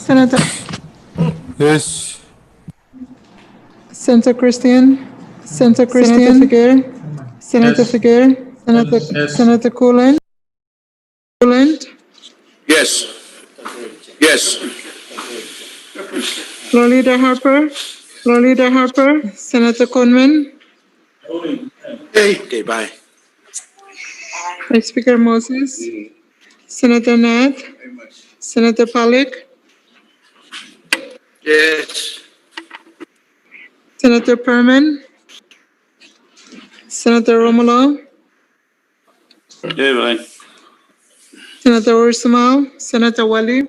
Senator Yes. Senator Christian, Senator Senator Christian, Figueroa, Senator Yes. Figueroa, Senator Yes. Senator Coolant, Yes. Yes. Floor Leader Harper, Senator Conman, Okay, bye. Vice Speaker Moses, Senator Nat, Senator Pollack, Yes. Senator Perman, Senator Romulo, Yeah, bye. Senator Ursumal, Senator Wali,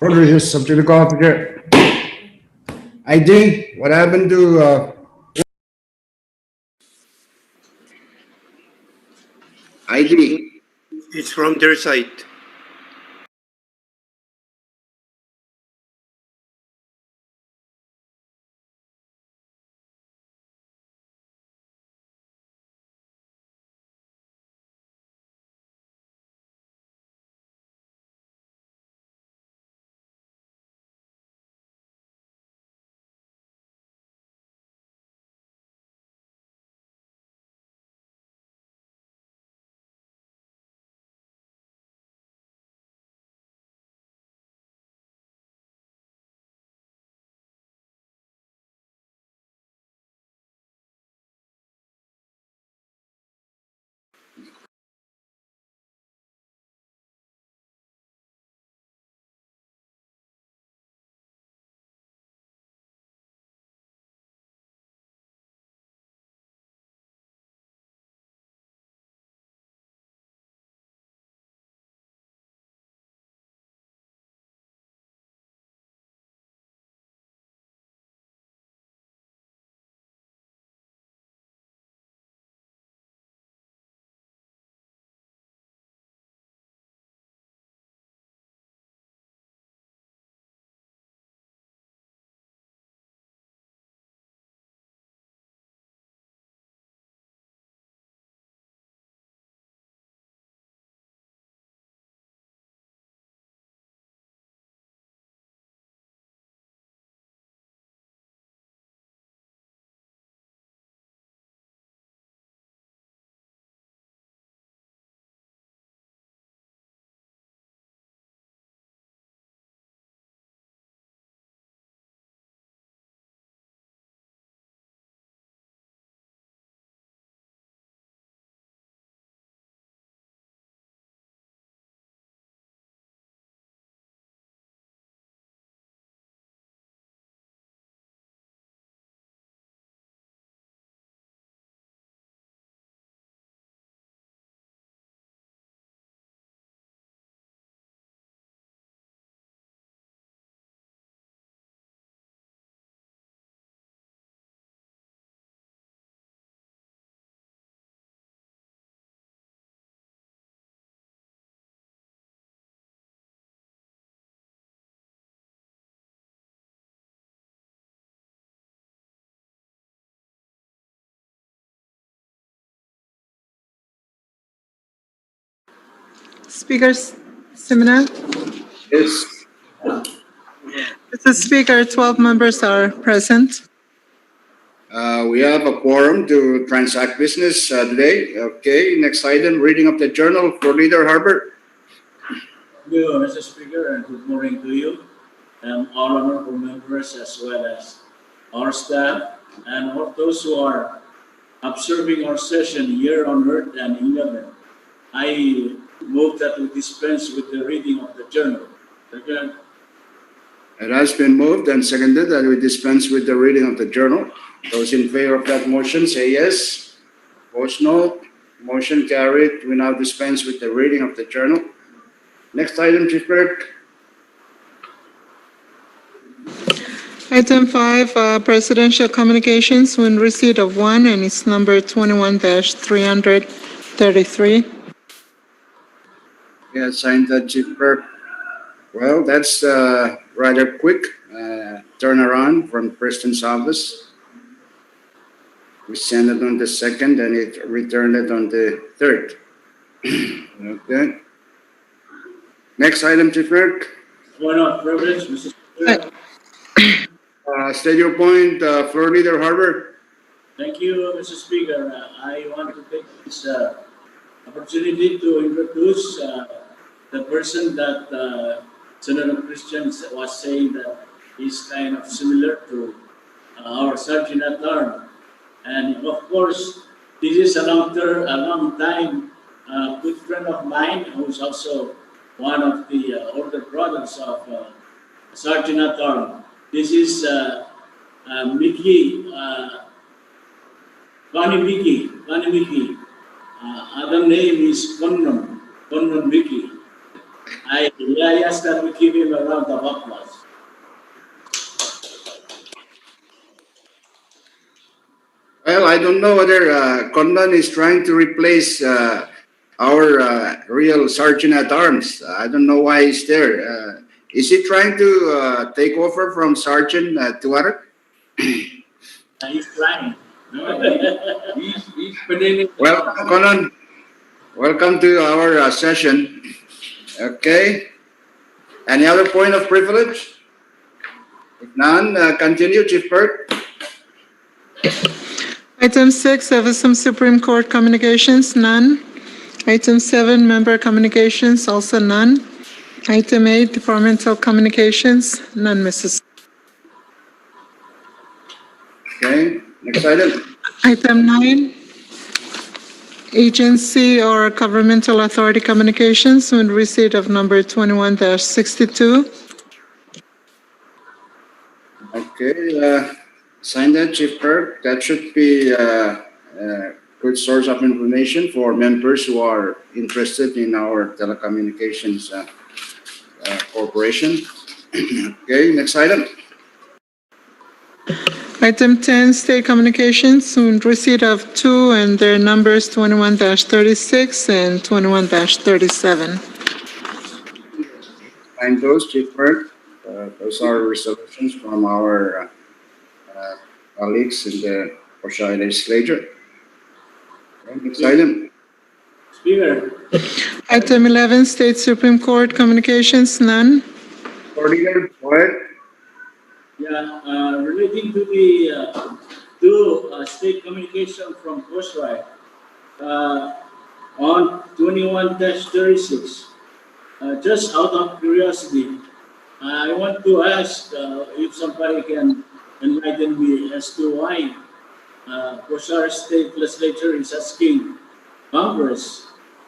order is subject to call for chair. ID, what happened to, ID? It's from their side. Speakers Seminar. Yes. Mr. Speaker, 12 members are present. We have a quorum to transact business today. Okay, next item, reading of the journal for Leader Harbor. Thank you, Mr. Speaker, and good morning to you and all honorable members as well as our staff and all those who are observing our session here on earth and in heaven. I move that we dispense with the reading of the journal. Second. It has been moved and seconded that we dispense with the reading of the journal. Those in favor of that motion say yes. Opposed, no. Motion carried. We now dispense with the reading of the journal. Next item, Chief Clerk. Item 5, Presidential Communications when receipt of one, and it's number 21-333. Yeah, signed that, Chief Clerk. Well, that's rather quick turnaround from Preston's office. We sent it on the 2nd and it returned it on the 3rd. Okay. next item, Chief Clerk. Point of privilege, Mr. Speaker. State your point, Floor Leader Harbor. Thank you, Mr. Speaker. I want to take this opportunity to introduce the person that Senator Christian was saying that is kind of similar to our Sergeant at Arms. And of course, this is a long time good friend of mine who's also one of the older brothers of Sergeant at Arms. This is Mickey, Connie Mickey. Other name is Connon Mickey. I ask that we give him a round of applause. Well, I don't know whether Condon is trying to replace our real Sergeant at Arms. I don't know why he's there. Is he trying to take over from Sergeant Tuareg? He's trying. He's beginning. Welcome, Conan. Welcome to our session. Okay. Any other point of privilege? If none, continue, Chief Perk. Item 6, FSM Supreme Court Communications, none. Item 7, Member Communications, also none. Item 8, Departmental Communications, none, Mrs. Okay, next item. Item 9, Agency or Governmental Authority Communications, in receipt of number 21-62. Okay, sign that, Chief Perk. That should be a good source of information for members who are interested in our telecommunications corporation. Okay, next item. Item 10, State Communications, in receipt of 2 and their numbers 21-36 and 21-37. Find those, Chief Perk. Those are resolutions from our colleagues in the Ocean Legislature. Okay, next item. Speaker, Item 11, State Supreme Court Communications, none. Coordinator, go ahead. yeah, relating to the state communication from Coastline on 21-36. Just out of curiosity, I want to ask if somebody can enlighten me as to why Coast State Legislature is asking Congress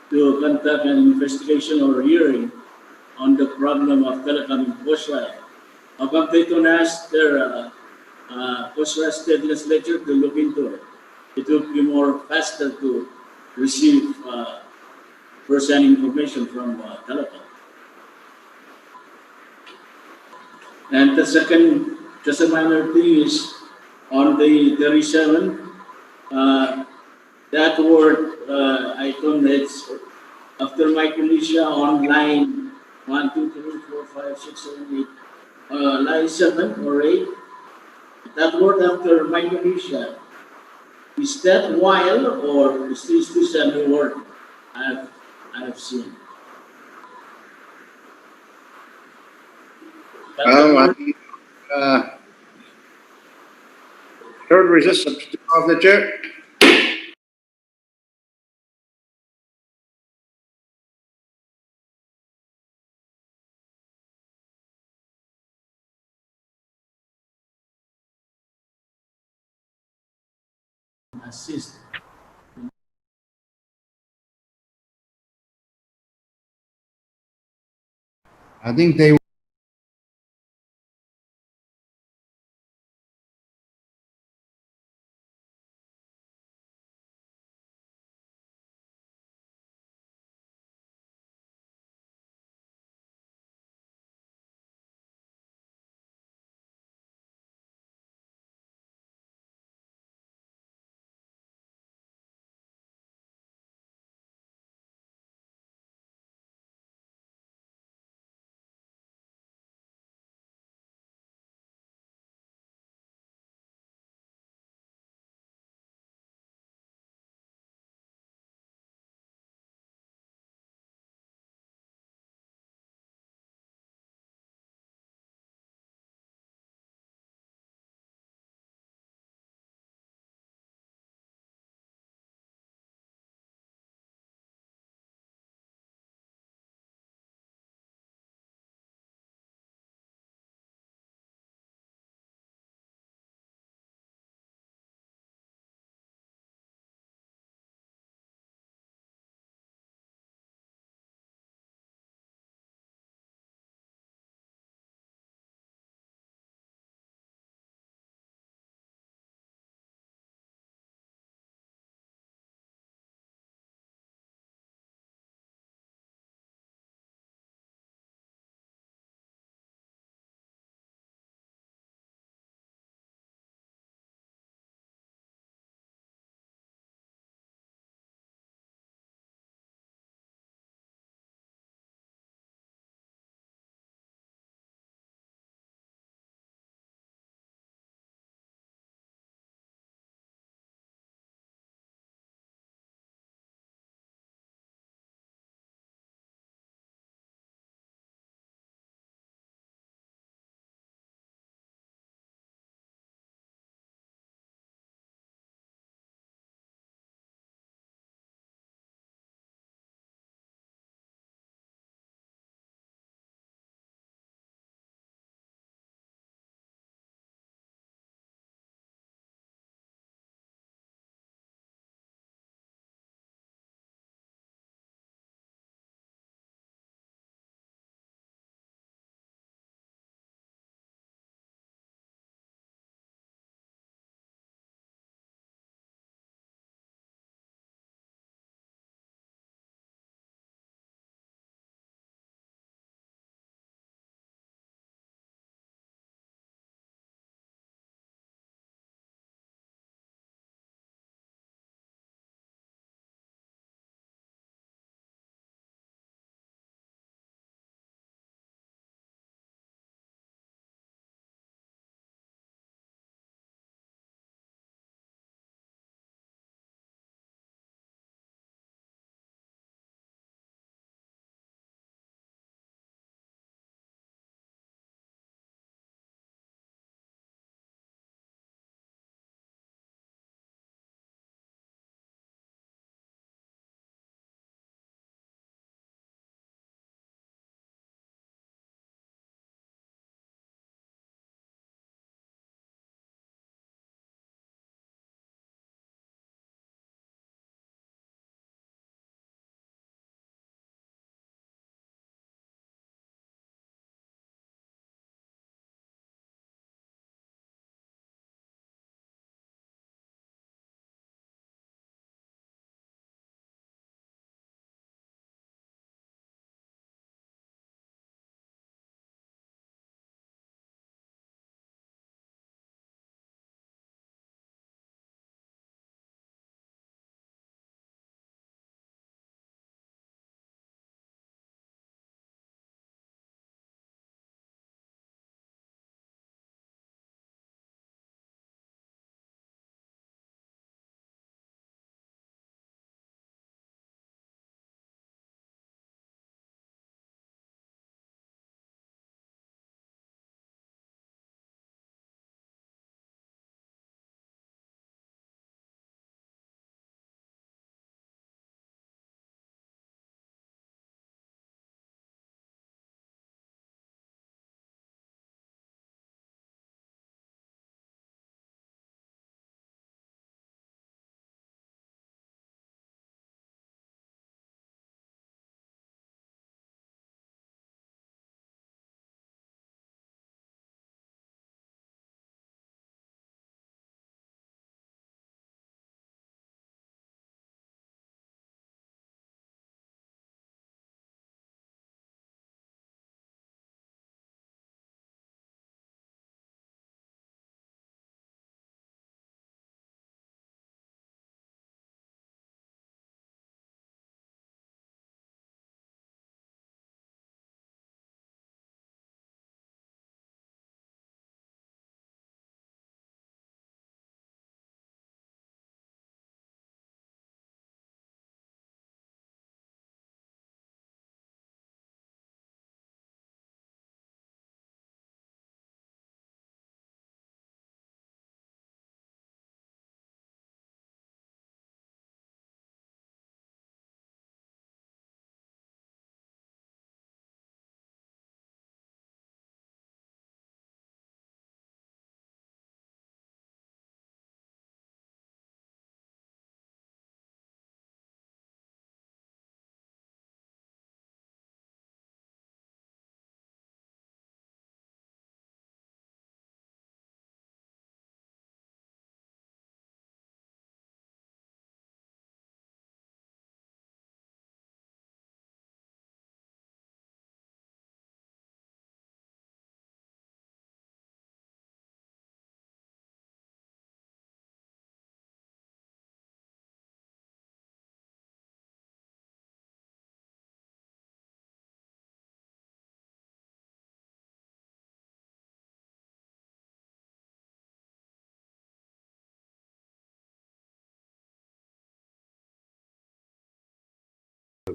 to conduct an investigation or hearing on the problem of telecom in Coastline. How come they don't ask their Coast State Legislature to look into it? It would be more faster to receive first-hand information from telecom. And the second, just a minor thing is on the 37, that word icon that's after Micronesia on line 1, 2, 3, 4, 5, 6, 7, 8, line 7 or 8, that word after Micronesia, is that while or is this a new word I have seen? Third recess substitute of the chair. Assist. I think they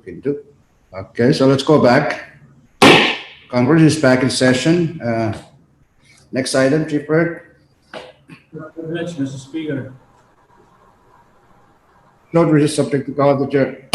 look into. Okay, so let's go back. Congress is back in session. Next item, Chief Clerk. Privilege, Mr. Speaker. Short recess subject to call of the chair.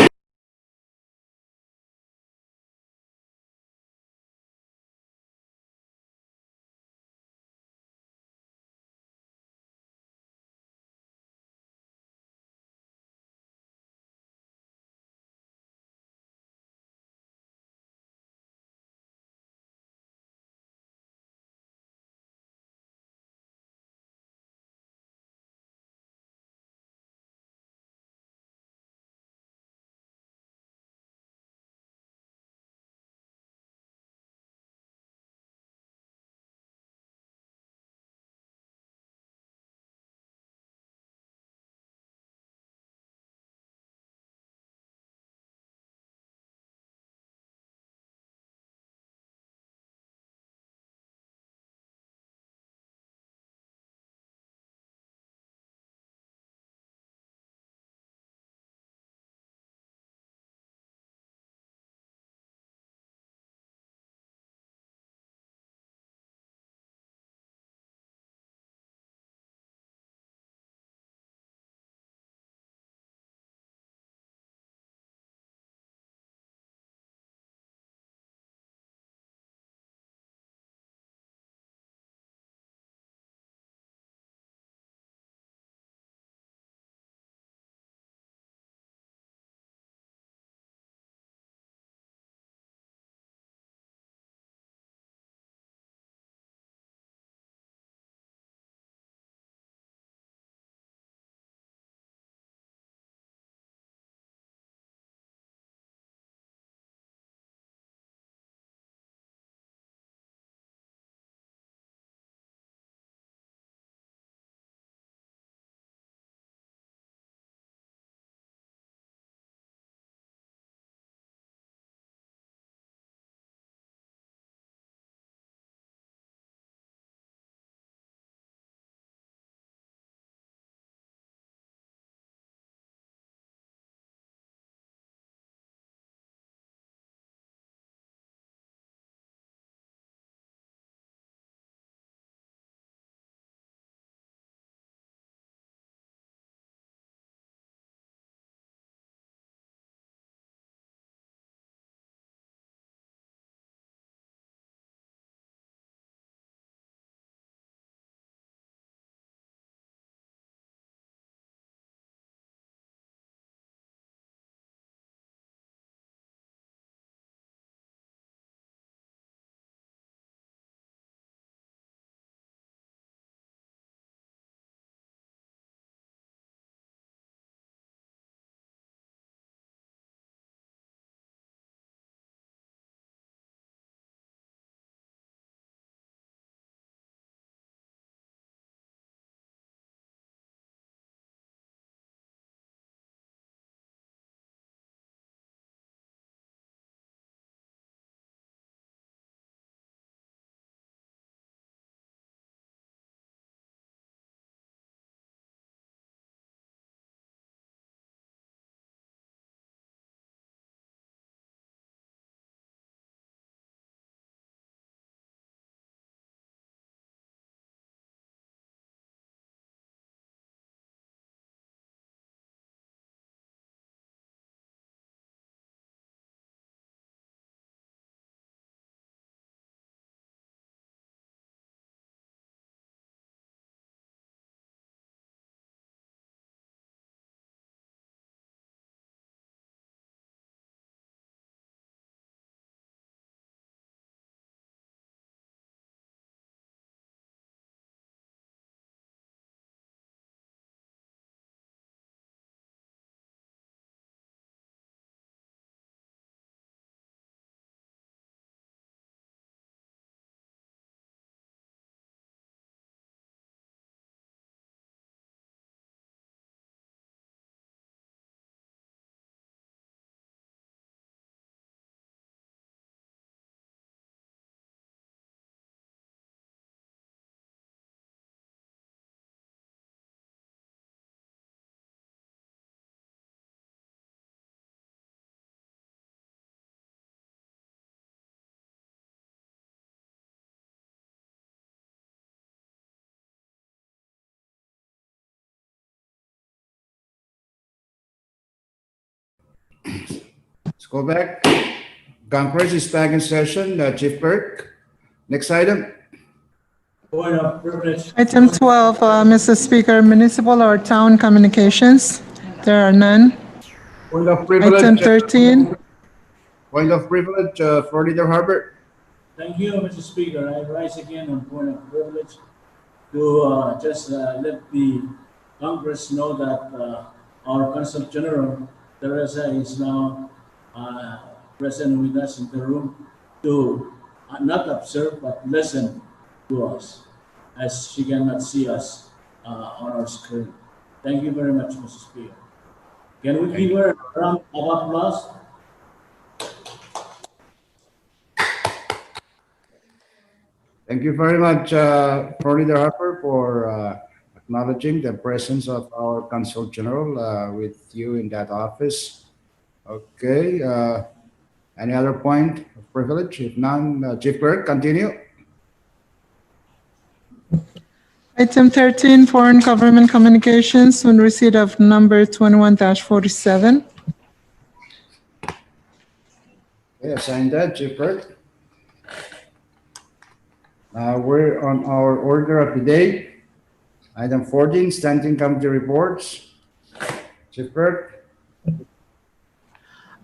Let's go back. Conference is back in session. Chief Clerk, next item. Point of privilege. Item 12, Mr. Speaker, municipal or town communications. There are none. Point of privilege. Item 13, Point of privilege for Leader Harbor. Thank you, Mr. Speaker. I rise again on point of privilege to just let the Congress know that our Consul General, Teresa, is now present with us in the room to not observe but listen to us, as she cannot see us on our screen. Thank you very much, Mr. Speaker. Can we give her a round of applause? Thank you very much, Florida Harper, for acknowledging the presence of our Consul General with you in that office. Okay. Any other point of privilege? If none, Chief Clerk, continue. item 13, foreign government communications on receipt of number 21-47. Okay, assign that, Chief Clerk. We're on our order of the day. Item 14, standing committee reports. Chief Clerk.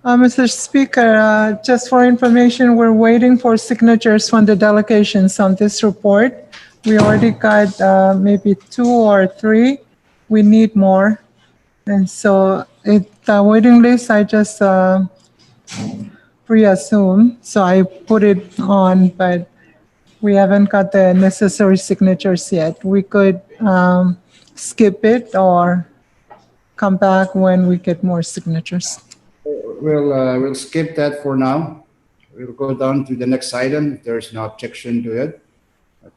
Mr. Speaker, just for information, we're waiting for signatures from the delegations on this report. We already got maybe 2 or 3. We need more. And so the waiting list, I just pre-assume. So I put it on, but we haven't got the necessary signatures yet. We could skip it or come back when we get more signatures. We'll skip that for now. We'll go down to the next item if there's no objection to it.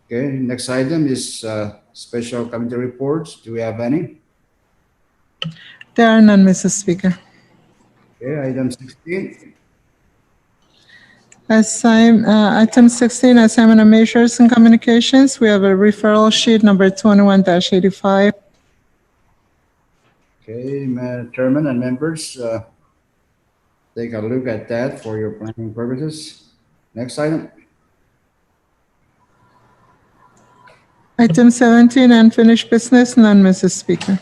Okay, next item is special committee reports. Do we have any? There are none, Mr. Speaker. Okay, item 16. Item 16, assignment of measures and communications. We have a referral sheet number 21-85. Okay, Madam Chairman and members, take a look at that for your planning purposes. Next item. Item 17, unfinished business, none, Mr. Speaker.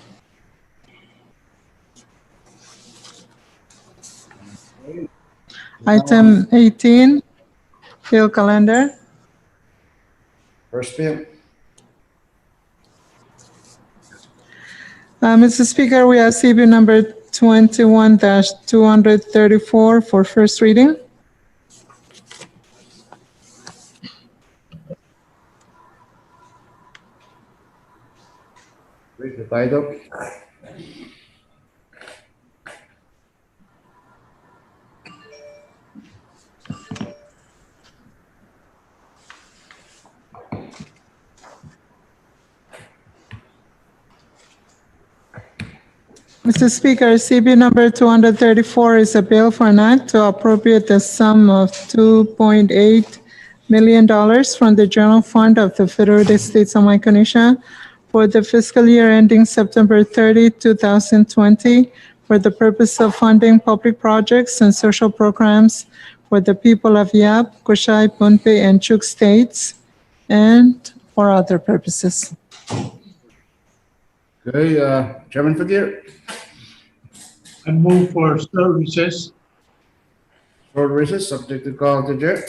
Item 18, bill calendar. First bill. Mr. Speaker, we have CB number 21-234 for first reading. Read the title. Mr. Speaker, CB number 234 is a bill for an act to appropriate the sum of $2.8 million from the general fund of the Federated States of Micronesia for the fiscal year ending September 30, 2020, for the purpose of funding public projects and social programs for the people of Yap, Kushai, Pohnpei, and Chuk states, and for other purposes. Okay, Chairman Fakir. I move for services. Short recess, subject to call to chair.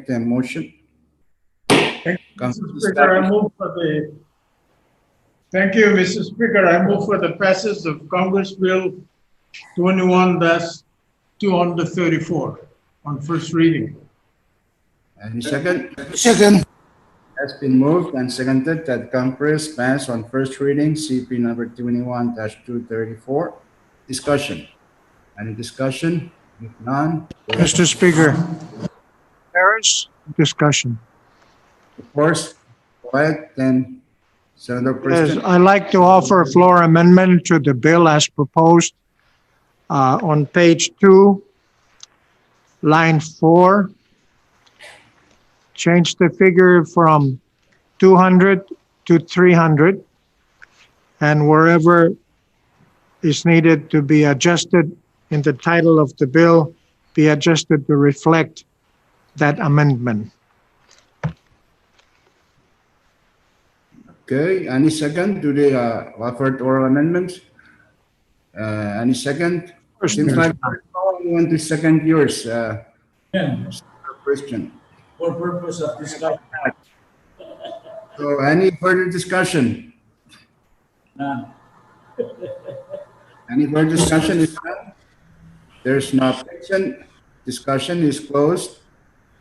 make the motion? Mr. Speaker, I move for the, thank you, Mr. Speaker. I move for the passage of Congress Bill 21-234 on first reading. Any second? Second. Has been moved and seconded that Congress pass on first reading CP number 21-234. Discussion. Any discussion? If none, Mr. Speaker. There is discussion. of course, go ahead, then Senator Yes, Christian. I'd like to offer a floor amendment to the bill as proposed on page 2, line 4. Change the figure from 200 to 300, and wherever is needed to be adjusted in the title of the bill, be adjusted to reflect that amendment. Okay, any second to the offered oral amendment? Any second? Seems like you want to second yours, Yeah, Senator Christian. for purpose of discussion. So any further discussion? None. Any further discussion is done? There's no objection. Discussion is closed.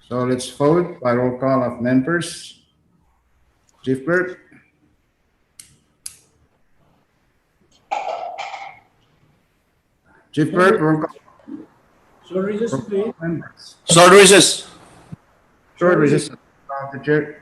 So let's vote by roll call of members. Chief Clerk? Chief Clerk, roll call So recess, please. of members. Short recess. Short recess. The chair.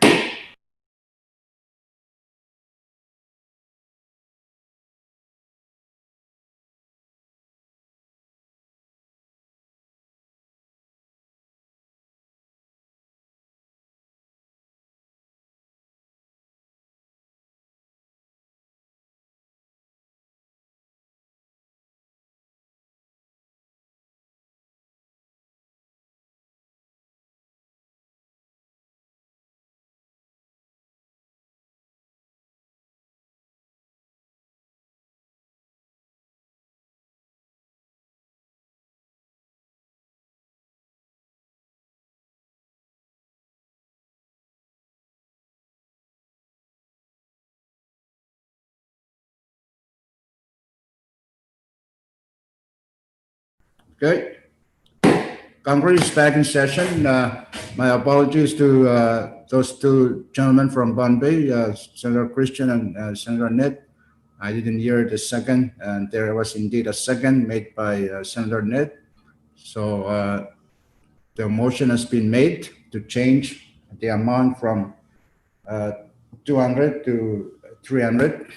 Okay. Congress is back in session. My apologies to those two gentlemen from Bombay, Senator Christian and Senator Ned. I didn't hear the second, and there was indeed a second made by Senator Ned. So the motion has been made to change the amount from 200 to 300.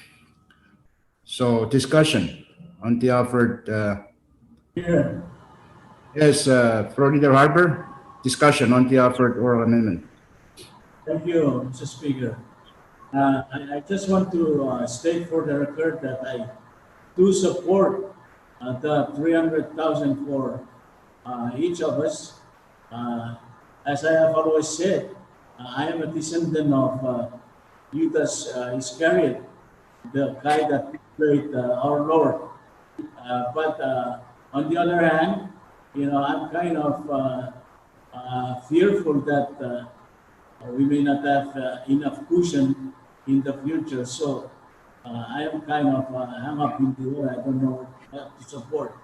So discussion on the offered. Here. Yes, Florida Harbor, discussion on the offered oral amendment. Thank you, Mr. Speaker. I just want to state for the record that I do support the 300,000 for each of us. As I have always said, I am a descendant of Judas Iscariot, the guy that betrayed our Lord. But on the other hand, you know, I'm kind of fearful that we may not have enough cushion in the future. So I am kind of hung up in the air. I don't know what to support,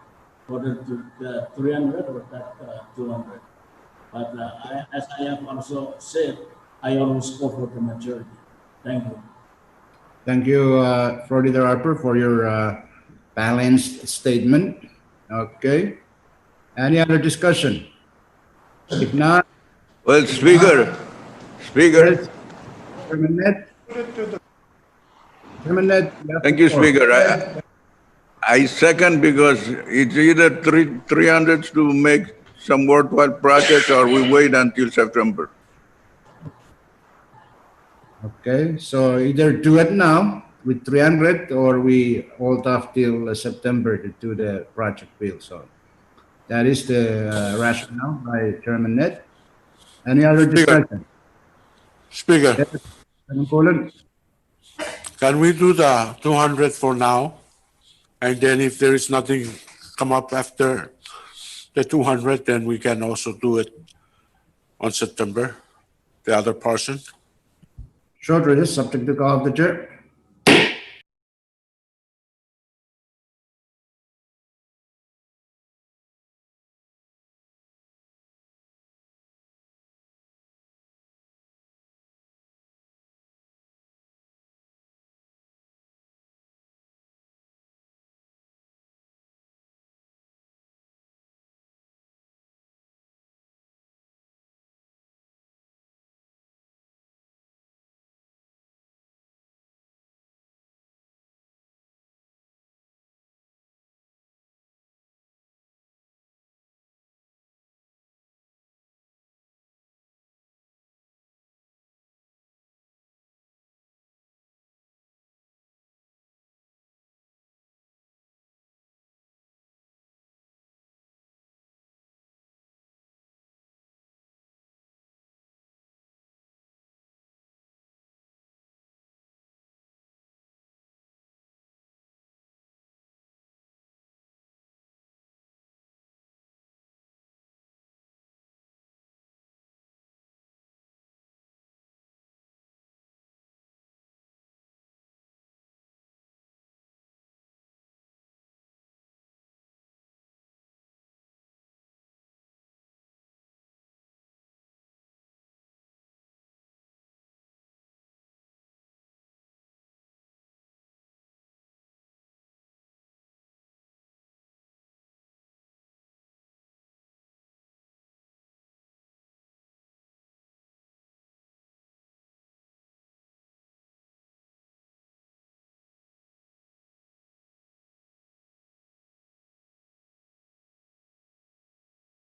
whether to the 300 or that 200. But as I have also said, I always go for the majority. Thank you. Thank you, Florida Harper, for your balanced statement. Okay. Any other discussion? If not, Well, Speaker, Chairman Ned? Chairman Ned, have thank the you, floor. Speaker. I second because it's either 300s to make some worthwhile projects or we wait until September. Okay, so either do it now with 300 or we hold off till September to do the project bill. So that is the rationale by Chairman Ned. Any other discussion? Speaker, Chairman Colon? can we do the 200 for now? And then if there is nothing come up after the 200, then we can also do it on September, the other portion. Short recess, subject to call of the chair.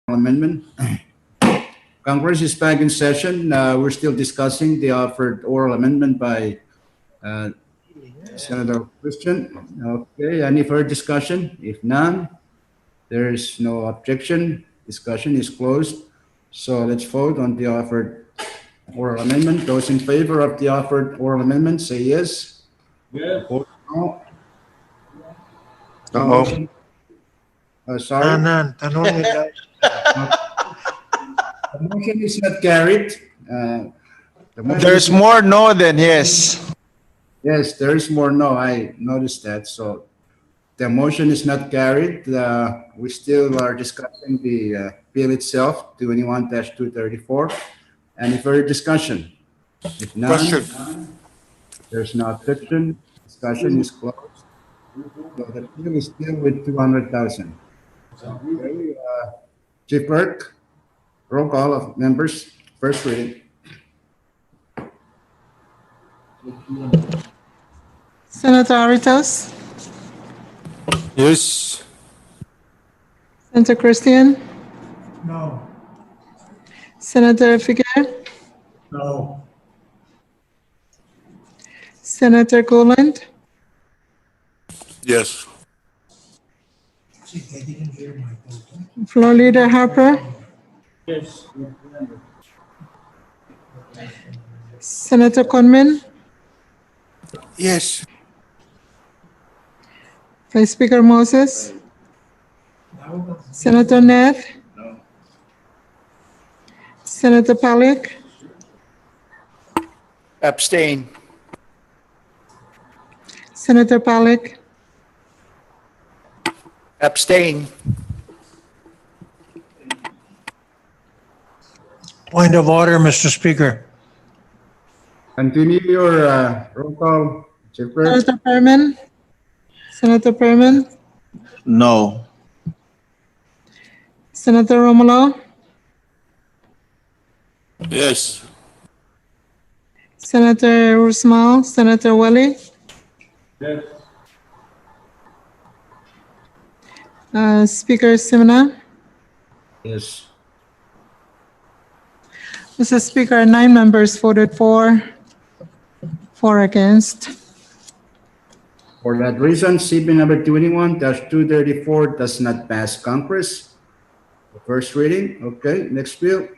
Amendment. Congress is back in session. We're still discussing the offered oral amendment by Senator Christian. Okay, any further discussion? If none, there is no objection. Discussion is closed. So let's vote on the offered oral amendment. Those in favor of the offered oral amendment, say yes. Yes. Opposed, no. No. Sorry, Tanan, tanong nila. the motion is not carried. The motion There's is- more no than yes. Yes, there is more no. I noticed that. So the motion is not carried. We still are discussing the bill itself, 21-234. Any further discussion? If none, Question. there's no objection. Discussion is closed. So the bill is still with 200,000. Okay, Chief Clerk, roll call of members, first reading. Senator Aritas, Yes. Senator Christian, No. Senator Figueroa, No. Senator Goland, Yes. Floor Leader Harper, Yes. Senator Conman, Yes. Vice Speaker Moses, Senator Nath, Senator Pollack, Abstain. Senator Pollack, Abstain. Point of order, Mr. Speaker. Continue your roll call, Chief Clerk. Senator Perman, Senator Perman, No. Senator Romulo, Yes. Senator Usmal, Senator Wally, Yes. Speaker Simona. Yes. Mr. Speaker, 9 members voted for, 4 against. For that reason, CB number 21-234 does not pass Congress. The first reading, okay, next bill.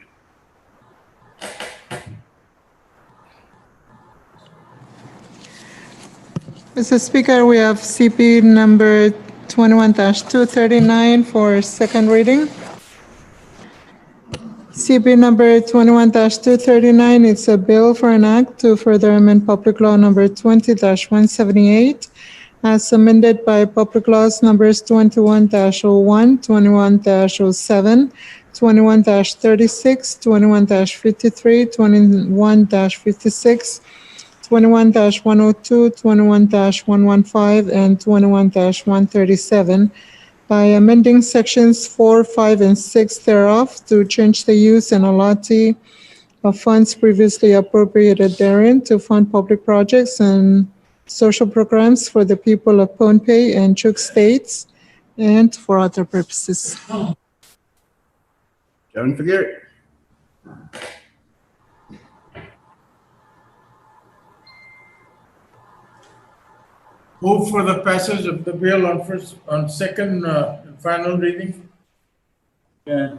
Mr. Speaker, we have CP number 21-239 for second reading. CB number 21-239, it's a bill for an act to further amend Public Law number 20-178 as amended by Public Laws numbers 21-01, 21-07, 21-36, 21-53, 21-56, 21-102, 21-115, and 21-137 by amending sections 4, 5, and 6 thereof to change the use and allotee of funds previously appropriated therein to fund public projects and social programs for the people of Pohnpei and Chuk states and for other purposes. Chairman Figueroa. Move for the passage of the bill on second and final reading. Yeah.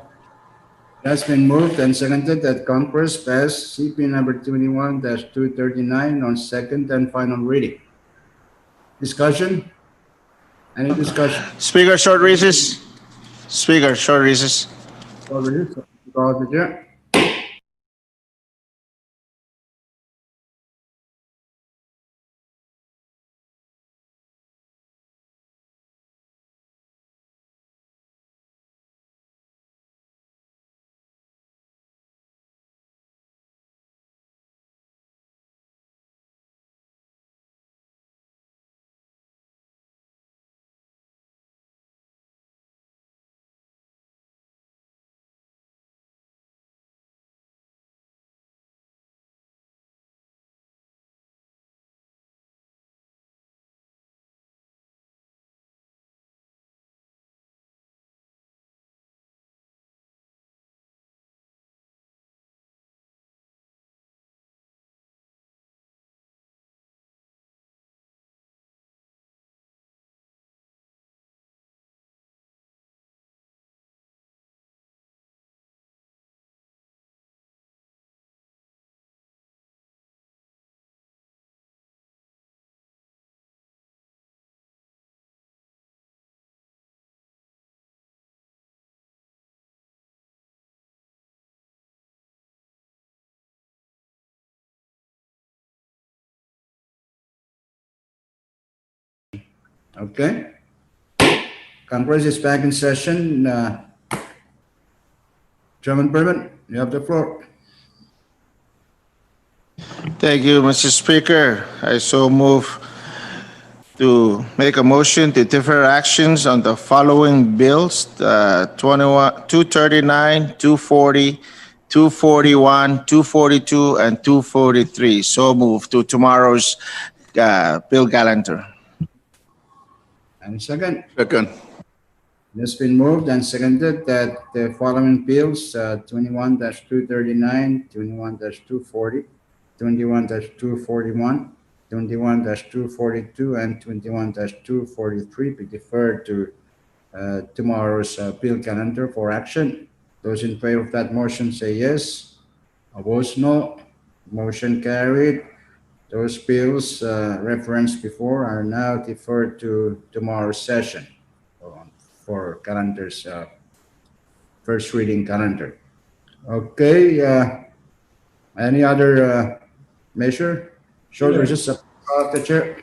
It has been moved and seconded that Congress pass CP number 21-239 on second and final reading. Discussion? Any discussion? Speaker, short recess. Speaker, short recess. Already, so call the chair. Okay. Congress is back in session. Chairman Berman, you have the floor. Thank you, Mr. Speaker. I so move to make a motion to defer actions on the following bills, 239, 240, 241, 242, and 243. So move to tomorrow's bill calendar. And second, Second. it has been moved and seconded that the following bills, 21-239, 21-240, 21-241, 21-242, and 21-243 be deferred to tomorrow's bill calendar for action. Those in favor of that motion say yes. Opposed, no. Motion carried. Those bills referenced before are now deferred to tomorrow's session for calendar's first reading calendar. Okay. Any other measure? Short recess of the chair.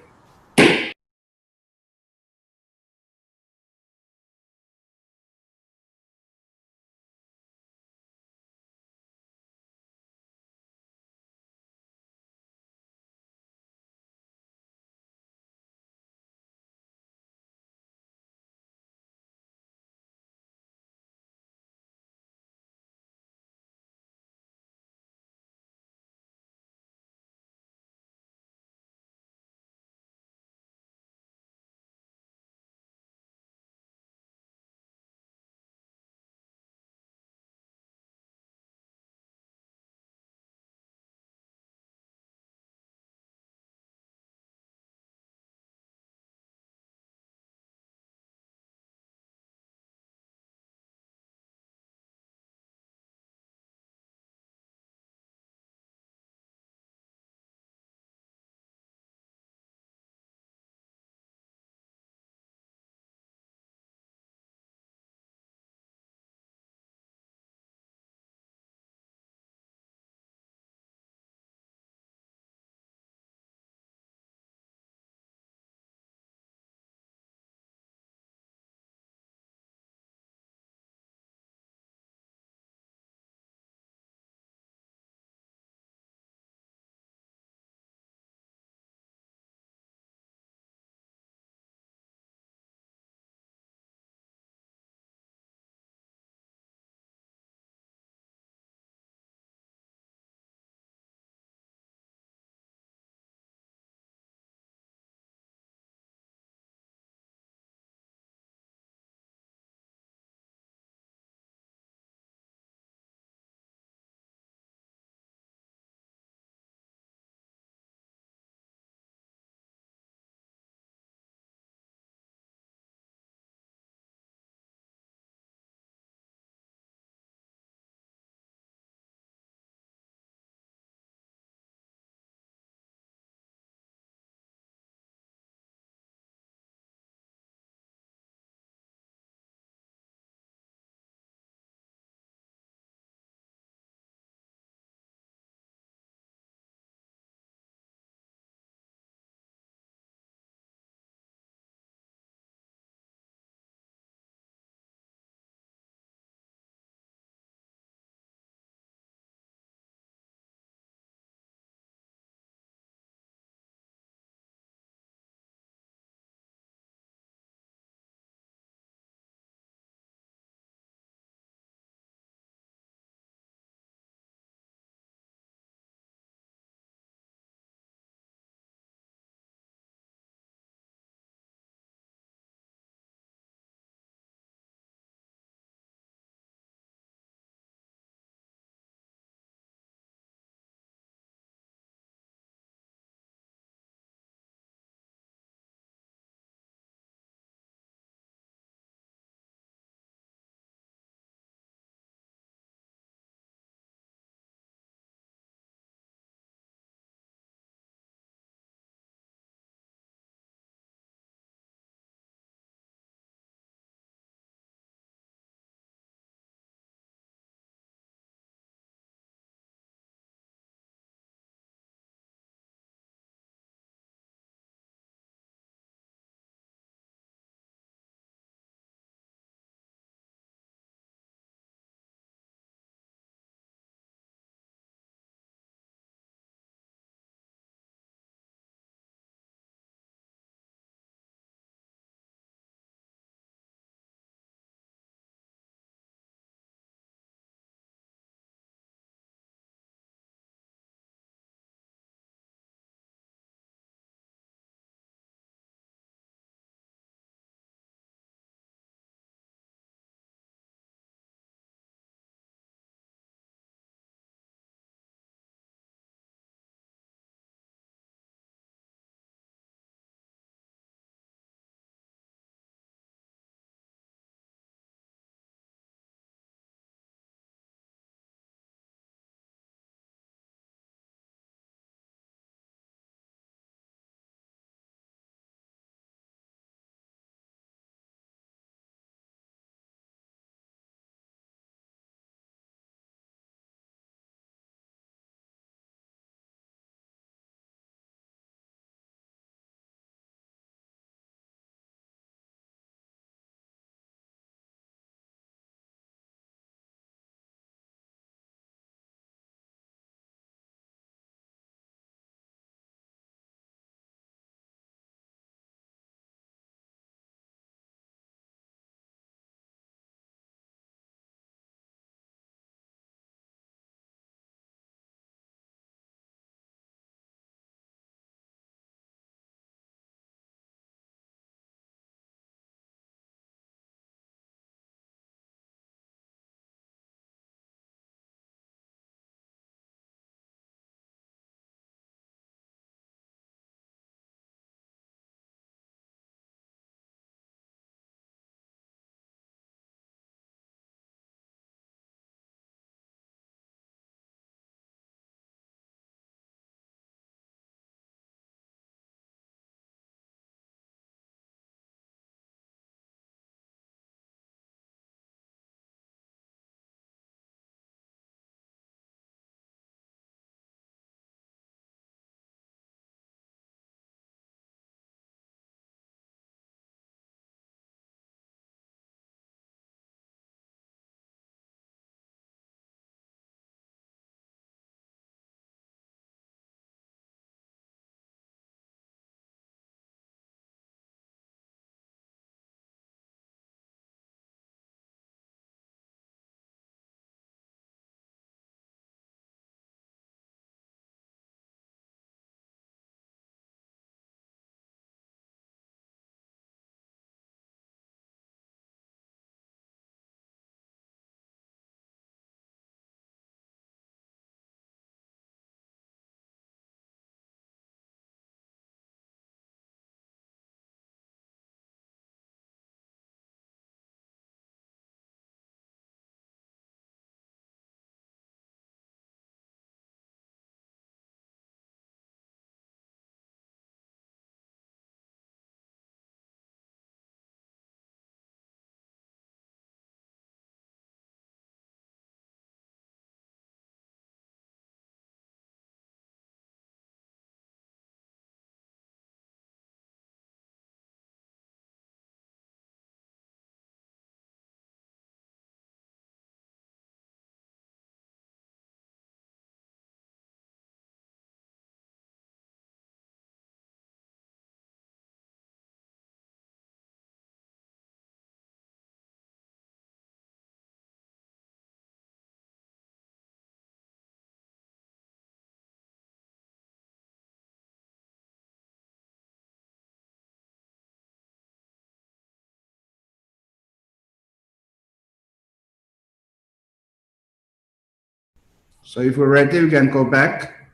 So if we're ready, we can go back.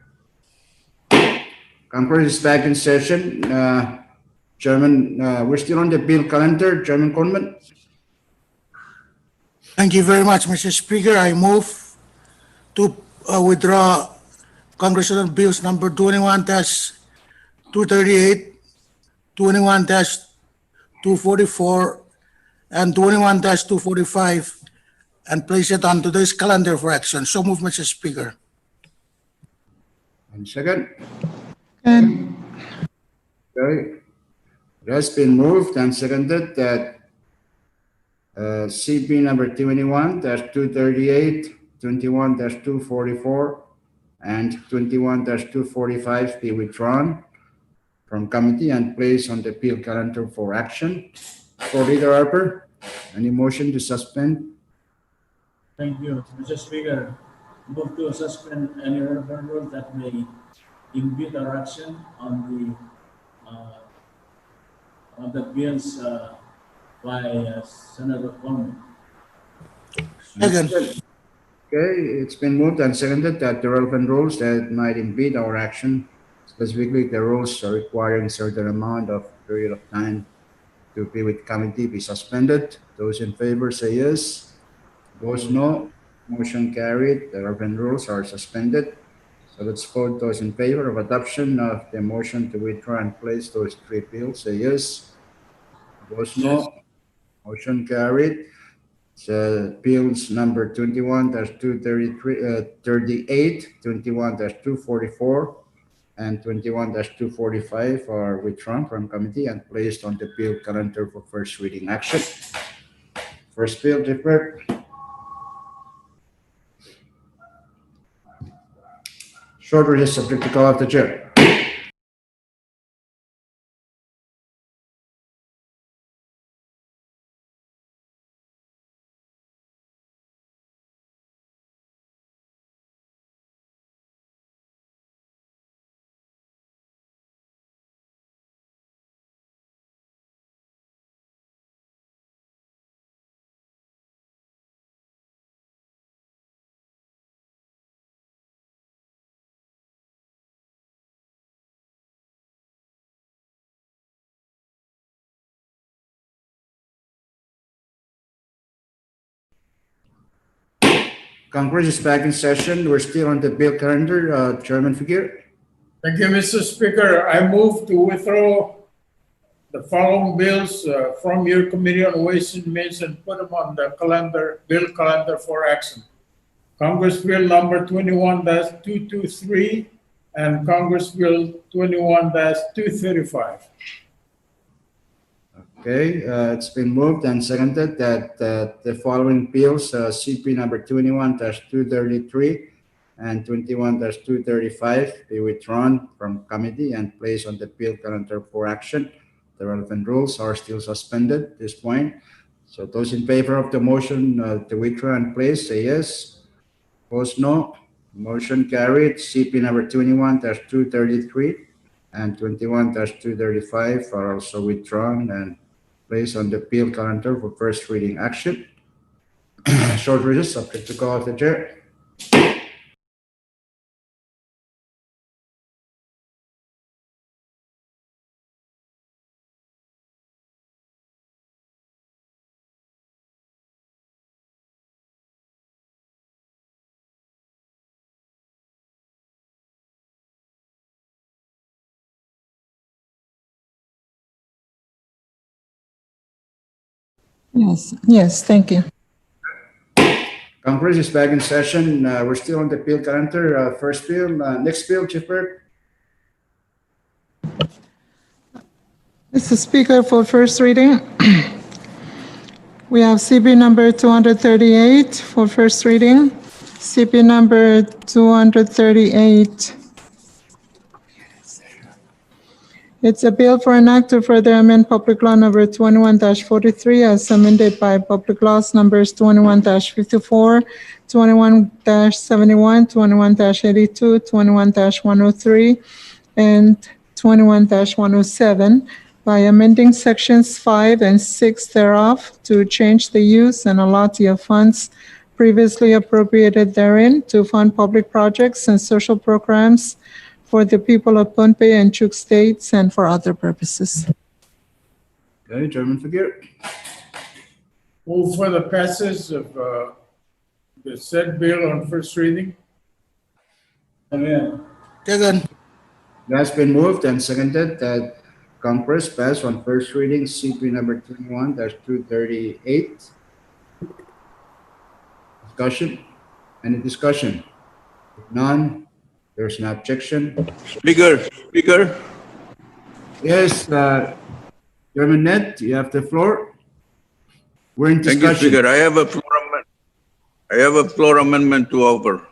Congress is back in session. Chairman, we're still on the bill calendar. Chairman Conman. Thank you very much, Mr. Speaker. I move to withdraw Congressional Bills number 21-238, 21-244, and 21-245 and place it on today's calendar for action. So move, Mr. Speaker. One second. And Okay. It has been moved and seconded that CP number 21-238, 21-244, and 21-245 be withdrawn from committee and placed on the bill calendar for action. For Leader Harper, any motion to suspend? Thank you, Mr. Speaker. Move to suspend any relevant rule that may impede our action on the bills by Senator Coleman. Second. Okay, it's been moved and seconded that the relevant rules that might impede our action, specifically the rules requiring certain amount of period of time to be with committee, be suspended. Those in favor say yes. Those no. Motion carried. The relevant rules are suspended. So let's vote. Those in favor of adoption of the motion to withdraw and place those three bills say yes. Those no. Motion carried. So bills number 21-238, 21-244, and 21-245 are withdrawn from committee and placed on the bill calendar for first reading action. First bill, deferred. Short recess subject to call of the chair. Congress is back in session. We're still on the bill calendar. Chairman Figueroa. Thank you, Mr. Speaker. I move to withdraw the following bills from your Committee on Ways and Means and put them on the calendar, bill calendar for action. Congress Bill number 21-223 and Congress Bill 21-235. Okay, it's been moved and seconded that the following bills, CP number 21-233 and 21-235 be withdrawn from committee and placed on the bill calendar for action. The relevant rules are still suspended at this point. So those in favor of the motion to withdraw and place say yes. Opposed, no. Motion carried. CP number 21-233 and 21-235 are also withdrawn and placed on the bill calendar for first reading action. Short recess subject to call of the chair. yes, thank you. Congress is back in session. We're still on the bill calendar. First bill, next bill, Chief Burke. Mr. Speaker, for first reading, we have CB number 238 for first reading. CB number 238. It's a bill for an act to further amend Public Law number 21-43 as amended by Public Laws numbers 21-54, 21-71, 21-82, 21-103, and 21-107 by amending sections 5 and 6 thereof to change the use and allotment of funds previously appropriated therein to fund public projects and social programs for the people of Pohnpei and Chuk states and for other purposes. Okay, Chairman Figure. Move for the passage of the said bill on first reading. Amen. Second. It has been moved and seconded that Congress pass on first reading CP number 21-238. Discussion? Any discussion? If none, there's an objection. Speaker, Yes, Chairman Net, you have the floor. We're in thank you, discussion. Speaker. I have a floor amendment to offer.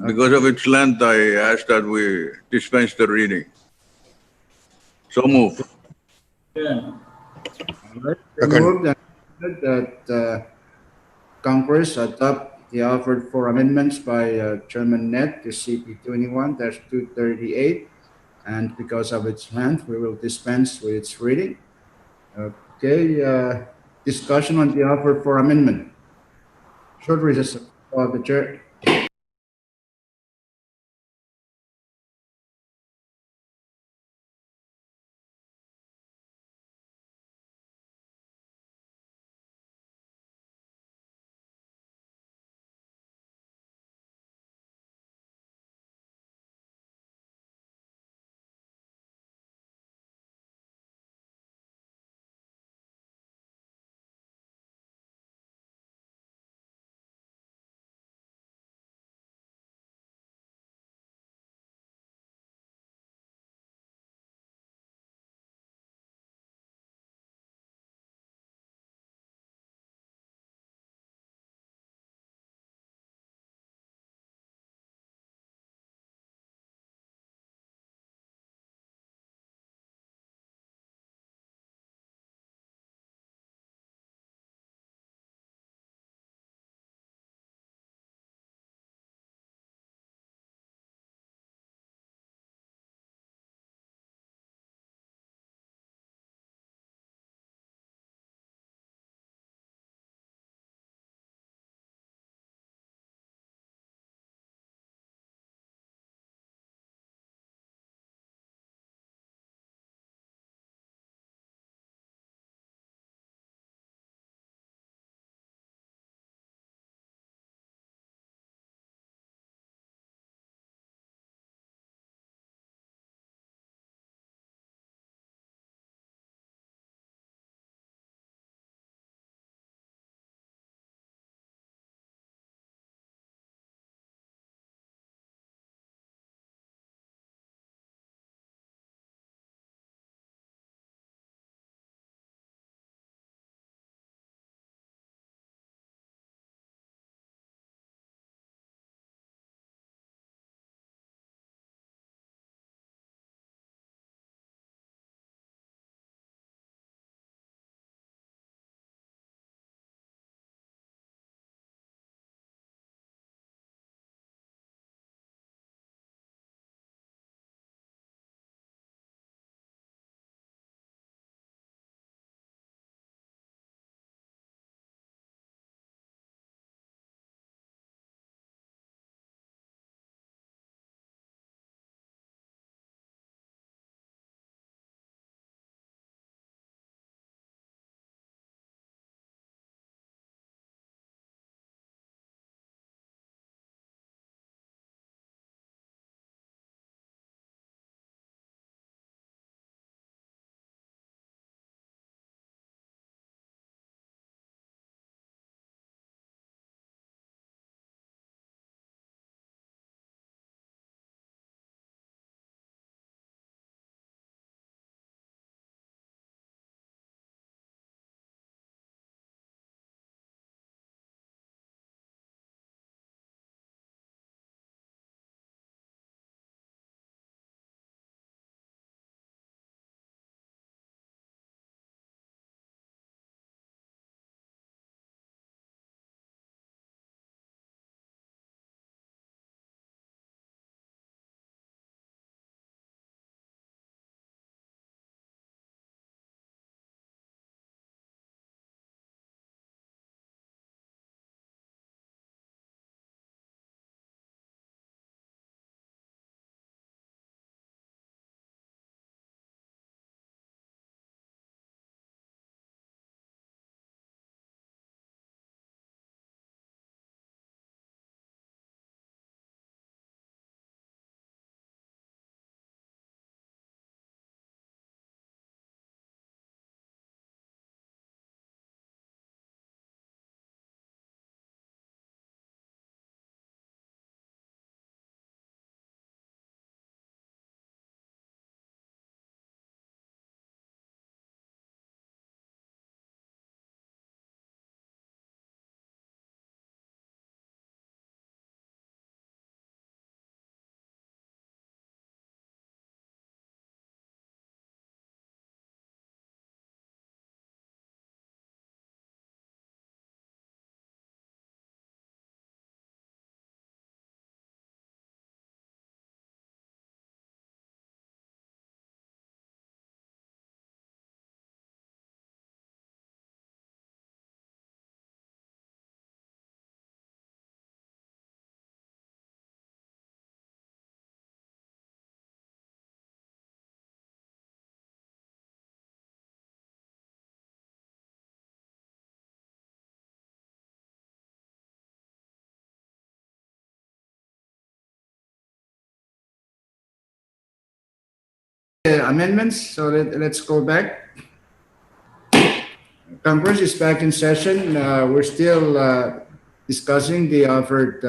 Because of its length, I ask that we dispense the reading. So move. Yeah. All right. Moved and seconded that Congress adopt the offered four amendments by Chairman Net to CP 21-238. And because of its length, we will dispense with its reading. Okay, discussion on the offer for amendment. Short recess of the chair. amendments, so let's go back. Congress is back in session. We're still discussing the offered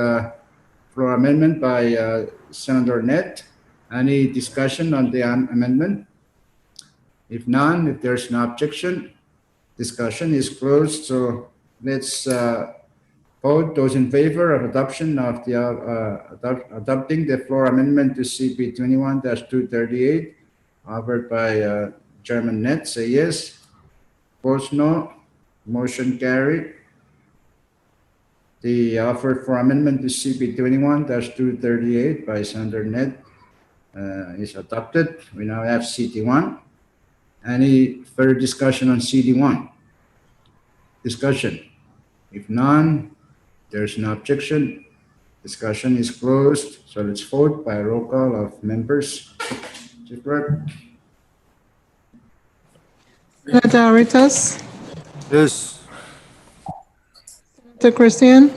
floor amendment by Senator Net. Any discussion on the amendment? If none, if there's no objection, discussion is closed. So let's vote. Those in favor of adoption of the adopting the floor amendment to CP 21-238 offered by Chairman Net, say yes. Opposed, no. Motion carried. The offer for amendment to CP 21-238 by Senator Net is adopted. We now have CD1. Any further discussion on CD1? Discussion. If none, there's no objection. Discussion is closed. So let's vote by roll call of members. Chief Clerk. Senator Aritas, Yes. Senator Christian,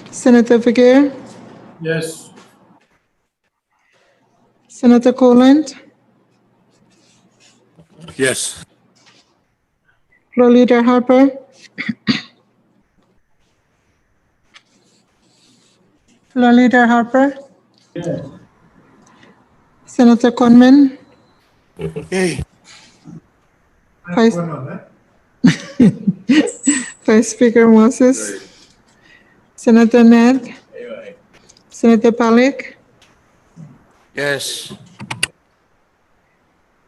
Senator Figueroa, Yes. Senator Coland, Yes. Floor Leader Harper, Floor Leader Harper, Senator Conman, Yay. Vice Vice Speaker Moses, Senator Ned, Senator Palik, Yes.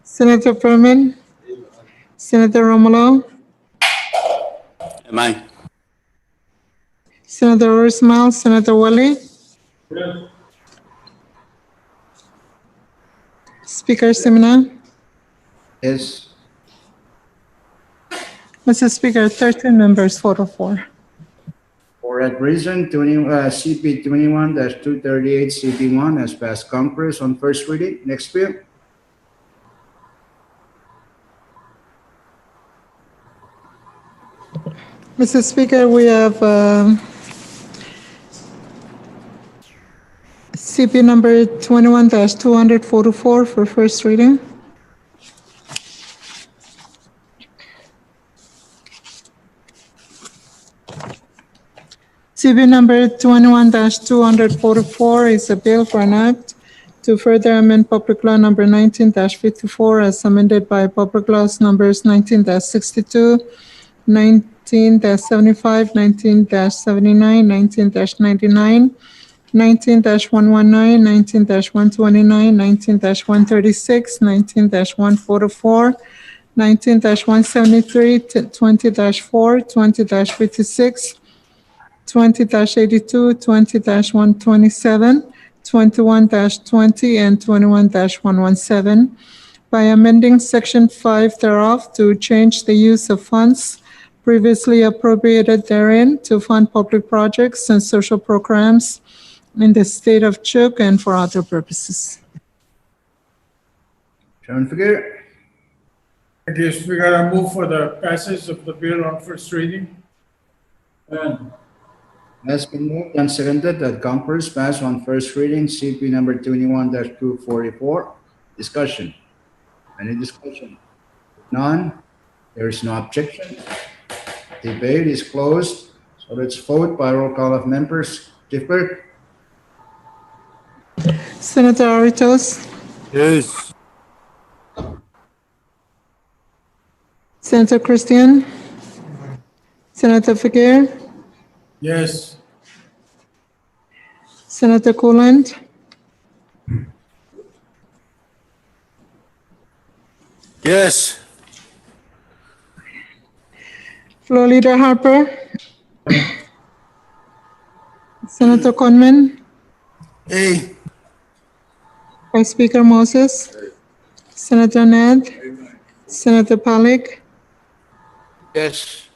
Senator Furman, Senator Romulo, Am I? Senator Ursmal, Senator Wally, Speaker Simina. Yes. Mr. Speaker, 13 members, 404. For that reason, CP 21-238 CP1 has passed Congress on first reading. Next bill. Mr. Speaker, we have CP number 21-244 for first reading. CP number 21-244 is a bill for an act to further amend Public Law number 19-54 as amended by Public Laws numbers 19-62, 19-75, 19-79, 19-99, 19-119, 19-129, 19-136, 19-144, 19-173, 20-4, 20-56, 20-82, 20-127, 21-20, and 21-117 by amending Section 5 thereof to change the use of funds previously appropriated therein to fund public projects and social programs in the state of Chuuk and for other purposes. Chairman Figueroa. Thank you, Speaker. I move for the passage of the bill on first reading. Has been moved and seconded that Congress pass on first reading CP number 21-244. Discussion. Any discussion? None. There is no objection. Debate is closed. So let's vote by roll call of members. Chief Clerk. Senator Aritos, Yes. Senator Christian, Senator Figueroa, Yes. Senator Coland, Yes. Floor Leader Harper, Senator Conman, Yay. Vice Speaker Moses, Senator Ned, Senator Palik, Yes.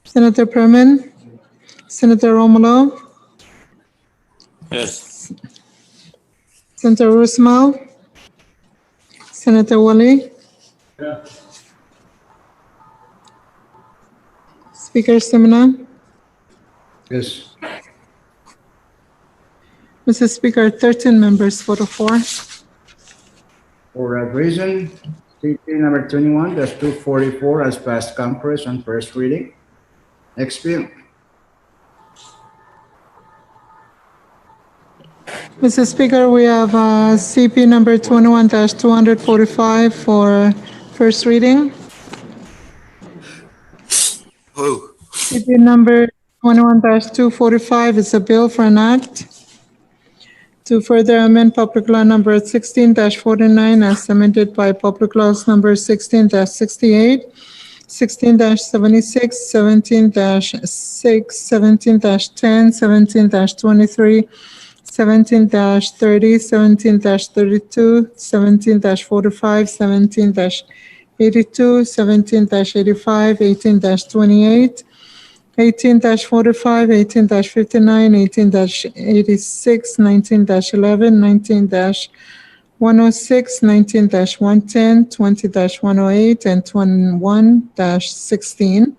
Senator Perman, Senator Romulo, Yes. Senator Ursmal, Senator Wally, Speaker Simina. Yes. Mr. Speaker, 13 members, 404. For that reason, CP number 21-244 has passed conference on first reading. Next bill. Mr. Speaker, we have CP number 21-245 for first reading. Oh, CP number 21-245 is a bill for an act to further amend Public Law number 16-49 as amended by Public Laws number 16-68, 16-76, 17-6, 17-10, 17-23, 17-30, 17-32, 17-45, 17-82, 17-85, 18-28, 18-45, 18-59, 18-86, 19-11, 19-106, 19-110, 20-108, and 21-16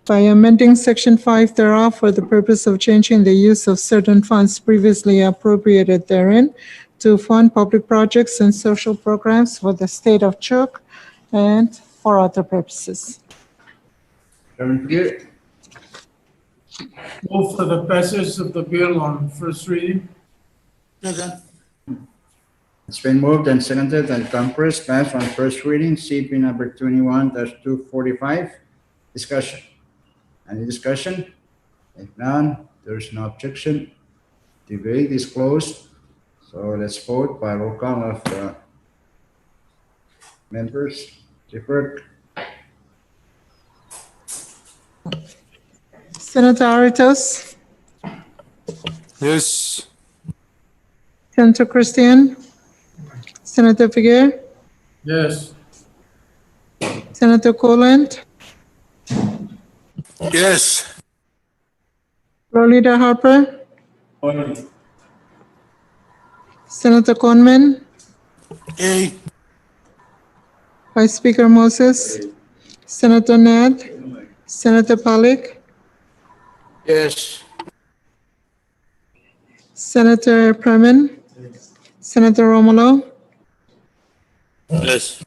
by amending Section 5 thereof for the purpose of changing the use of certain funds previously appropriated therein to fund public projects and social programs for the state of Chuuk and for other purposes. Chairman Pierre. Move for the passage of the bill on first reading. Second. It's been moved and seconded that conference pass on first reading CP number 21-245. Discussion. Any discussion? If none, there's no objection. Debate is closed. So let's vote by roll call of members. Deferred. Senator Aritos, yes. Senator Christian, Senator Figuer, Yes. Senator Coland, Yes. Floor Leader Harper, Aye. Senator Conman, Aye. Vice Speaker Moses, Senator Ned, Senator Pollack, Yes. Senator Premen, Senator Romulo, Yes.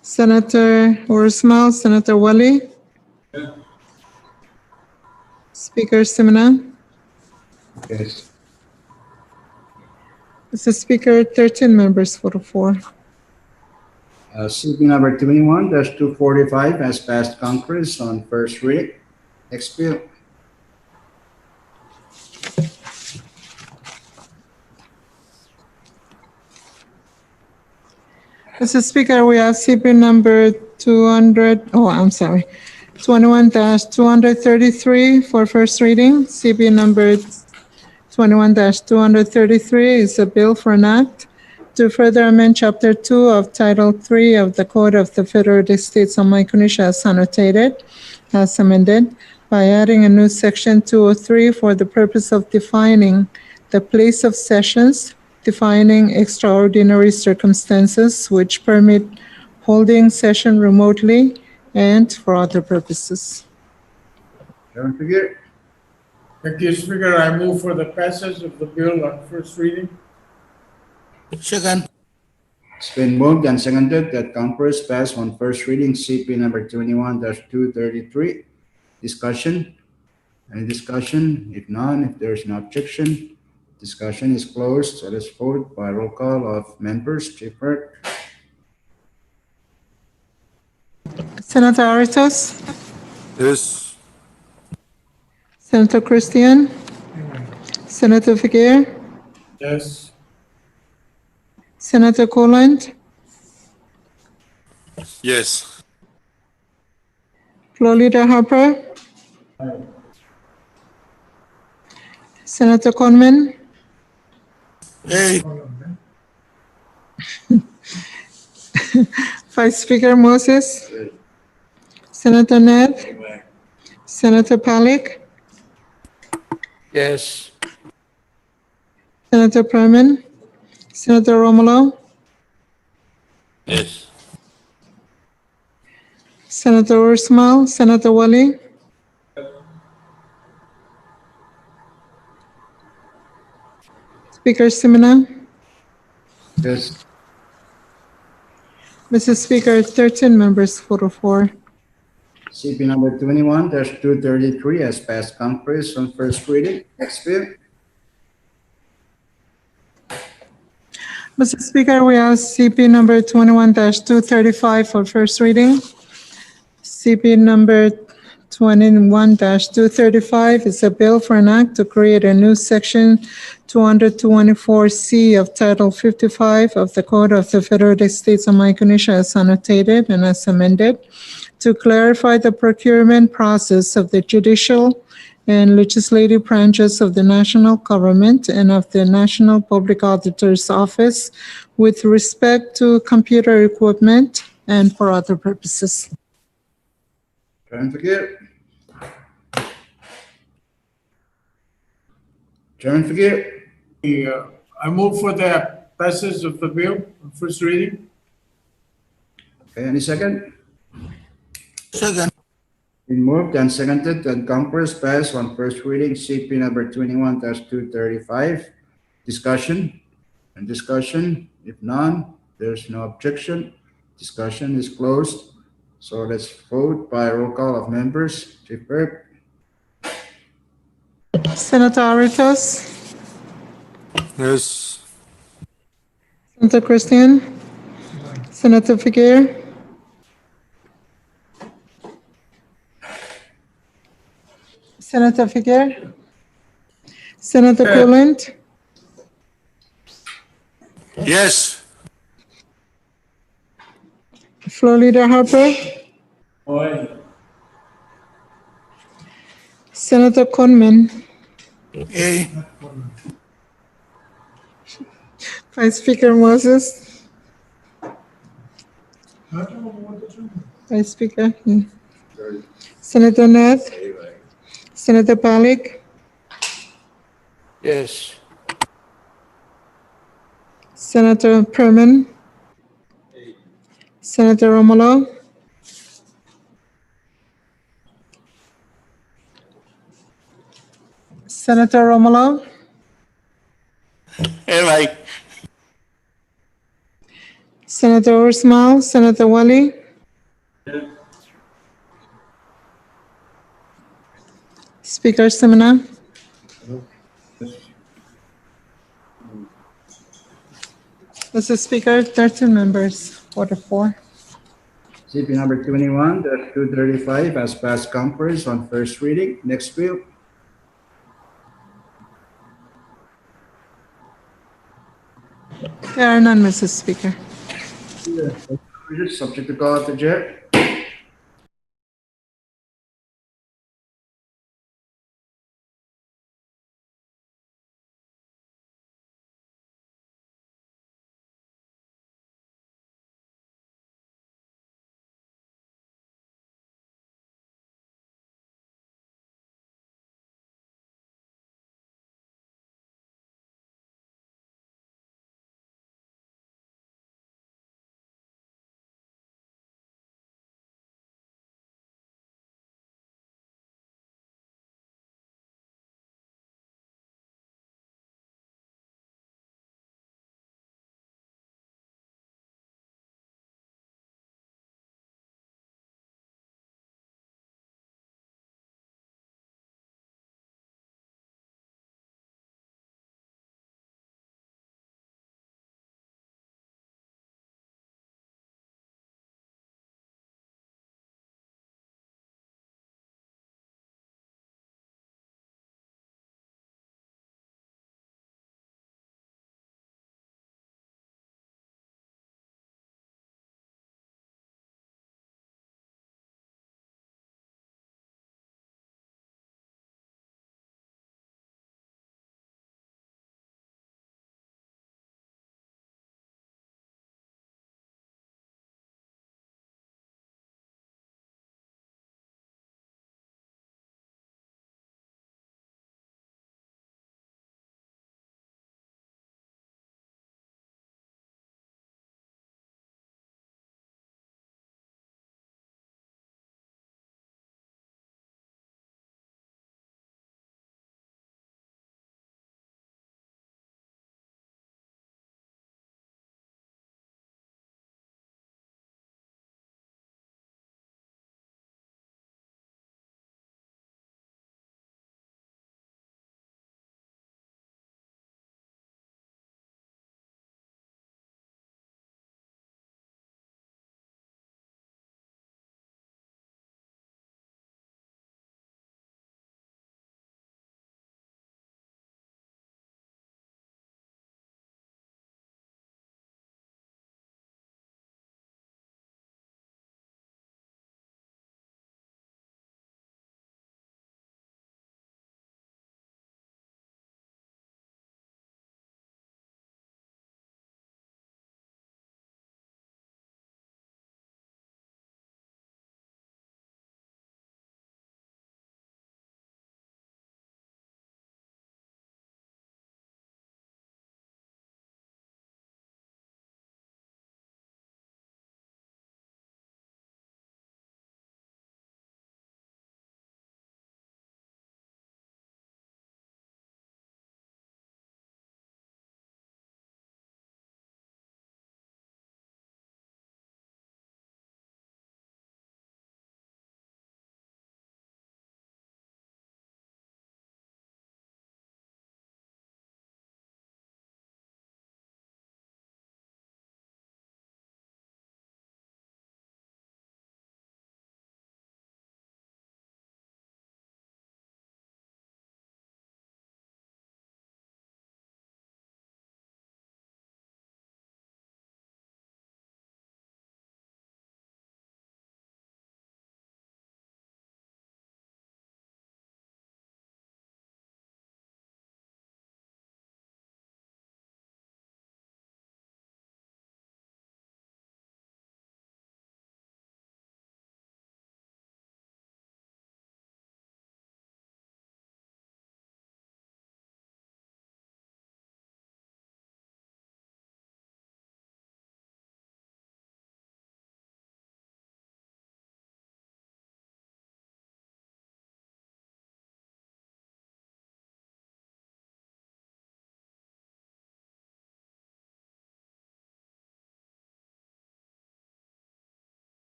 Senator Ursmal, Senator Wally, Speaker Simina. Yes. Mr. Speaker, 13 members vote for. CP number 21-245 has passed conference on first reading. Next bill. Mr. Speaker, we have CP number 21-233 for first reading. CP number 21-233 is a bill for an act to further amend Chapter 2 of Title 3 of the Code of the Federal States of Micronesia as annotated, as amended, by adding a new Section 203 for the purpose of defining the place of sessions, defining extraordinary circumstances which permit holding session remotely, and for other purposes. Chairman Figuer. Thank you, Speaker. I move for the passage of the bill on first reading. Second. It's been moved and seconded that conference pass on first reading CP number 21-233. Discussion? Any discussion? If none, if there's no objection, discussion is closed. So let's vote by roll call of members. Deferred. Senator Aritos, Yes. Senator Christian, Senator Figuer, Yes. Senator Coland, Yes. Floor Leader Harper, Senator Conman, Aye. Vice Speaker Moses, Senator Ned, Senator Pollack, Yes. Senator Premen, Senator Romulo, Yes. Senator Ursmal, Senator Wally, Speaker Simina. Yes. Mr. Speaker, 13 members voted for. CP number 21-233 has passed conference on first reading. Next bill. Mr. Speaker, we have CP number 21-235 for first reading. CP number 21-235 is a bill for an act to create a new section 224C of Title 55 of the Code of the Federal States of Micronesia as annotated and as amended to clarify the procurement process of the judicial and legislative branches of the national government and of the National Public Auditor's Office with respect to computer equipment and for other purposes. Chairman Fakir. Chairman Fakir. I move for the passage of the bill on first reading. Okay, any second? Second. Been moved and seconded that conference pass on first reading CP number 21-235. Discussion and discussion. If none, there's no objection. Discussion is closed. So let's vote by roll call of members. Chief Clerk. Senator Aritos, Yes. Senator Christian, Senator Figueroa, Senator Figueroa, Senator Coolant, Yes. Floor Leader Harper, Aye. Senator Conman, A. Vice Speaker Moses, Vice Speaker, Senator Nath, Senator Palik, Yes. Senator Perman, Senator Romolo, Senator Romolo, Anyway. Senator Ursmal, Senator Wali, Speaker Semina, Mr. Speaker, 13 members voted for. CP number 21-235 has passed conference on first reading. Next bill. There are none, Mr. Speaker. Subject to call of the chair.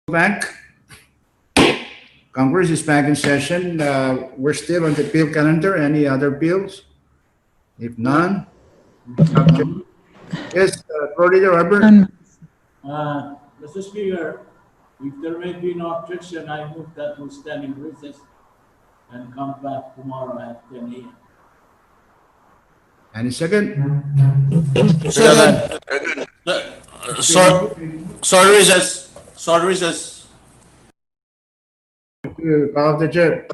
back. Congress is back in session. We're still on the bill calendar. Any other bills? If none, yes, Floor Leader Robert. And Mr. Speaker, if there may be no objection, I move that we stand in recess and come back tomorrow at 10 a.m. Any second? Sorry, recess. Sorry, recess. Call of the chair.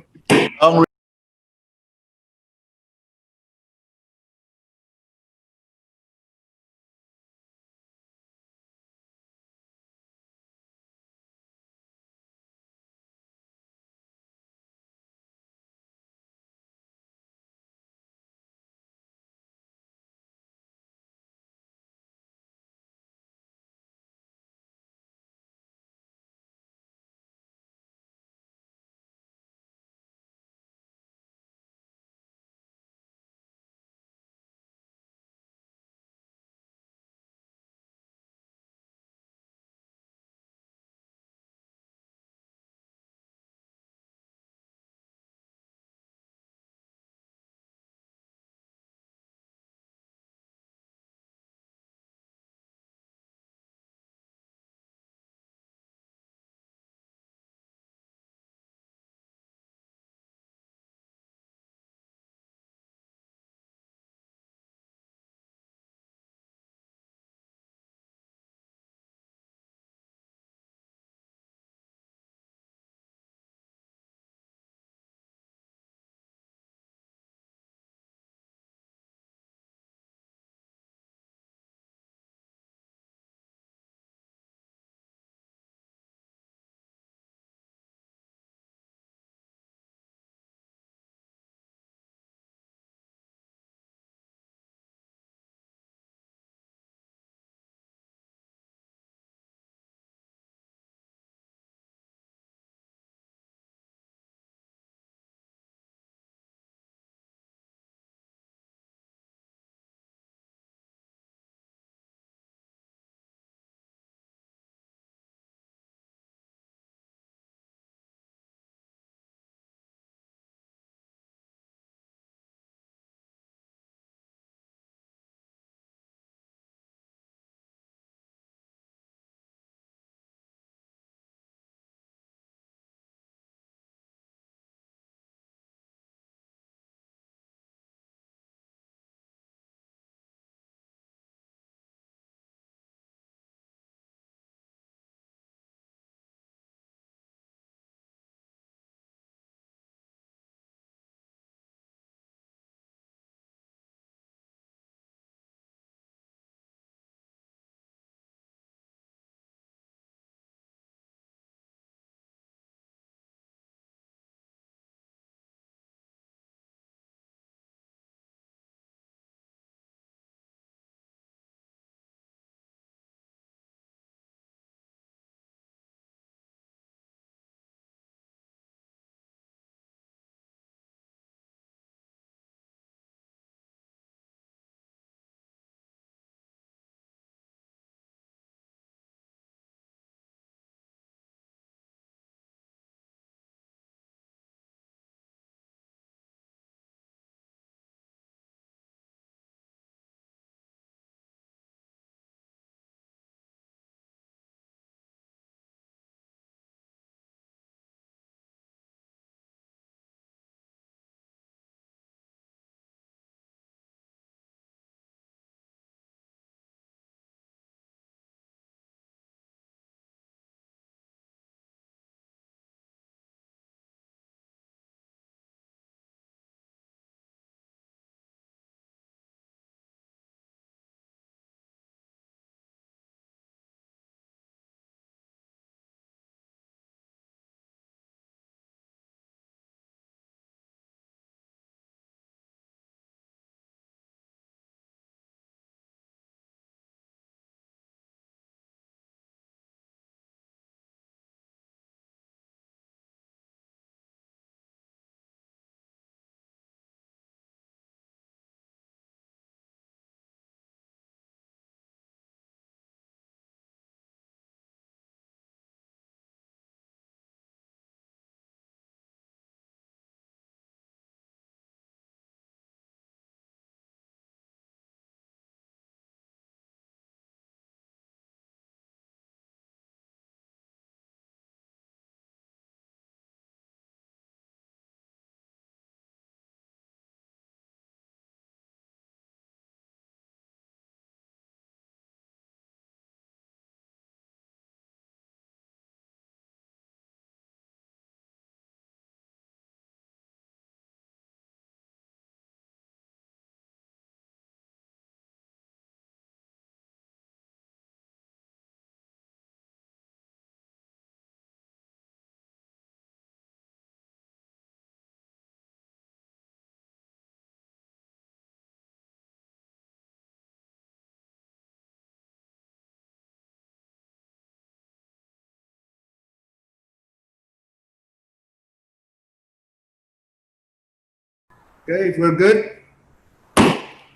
Okay, if we're good,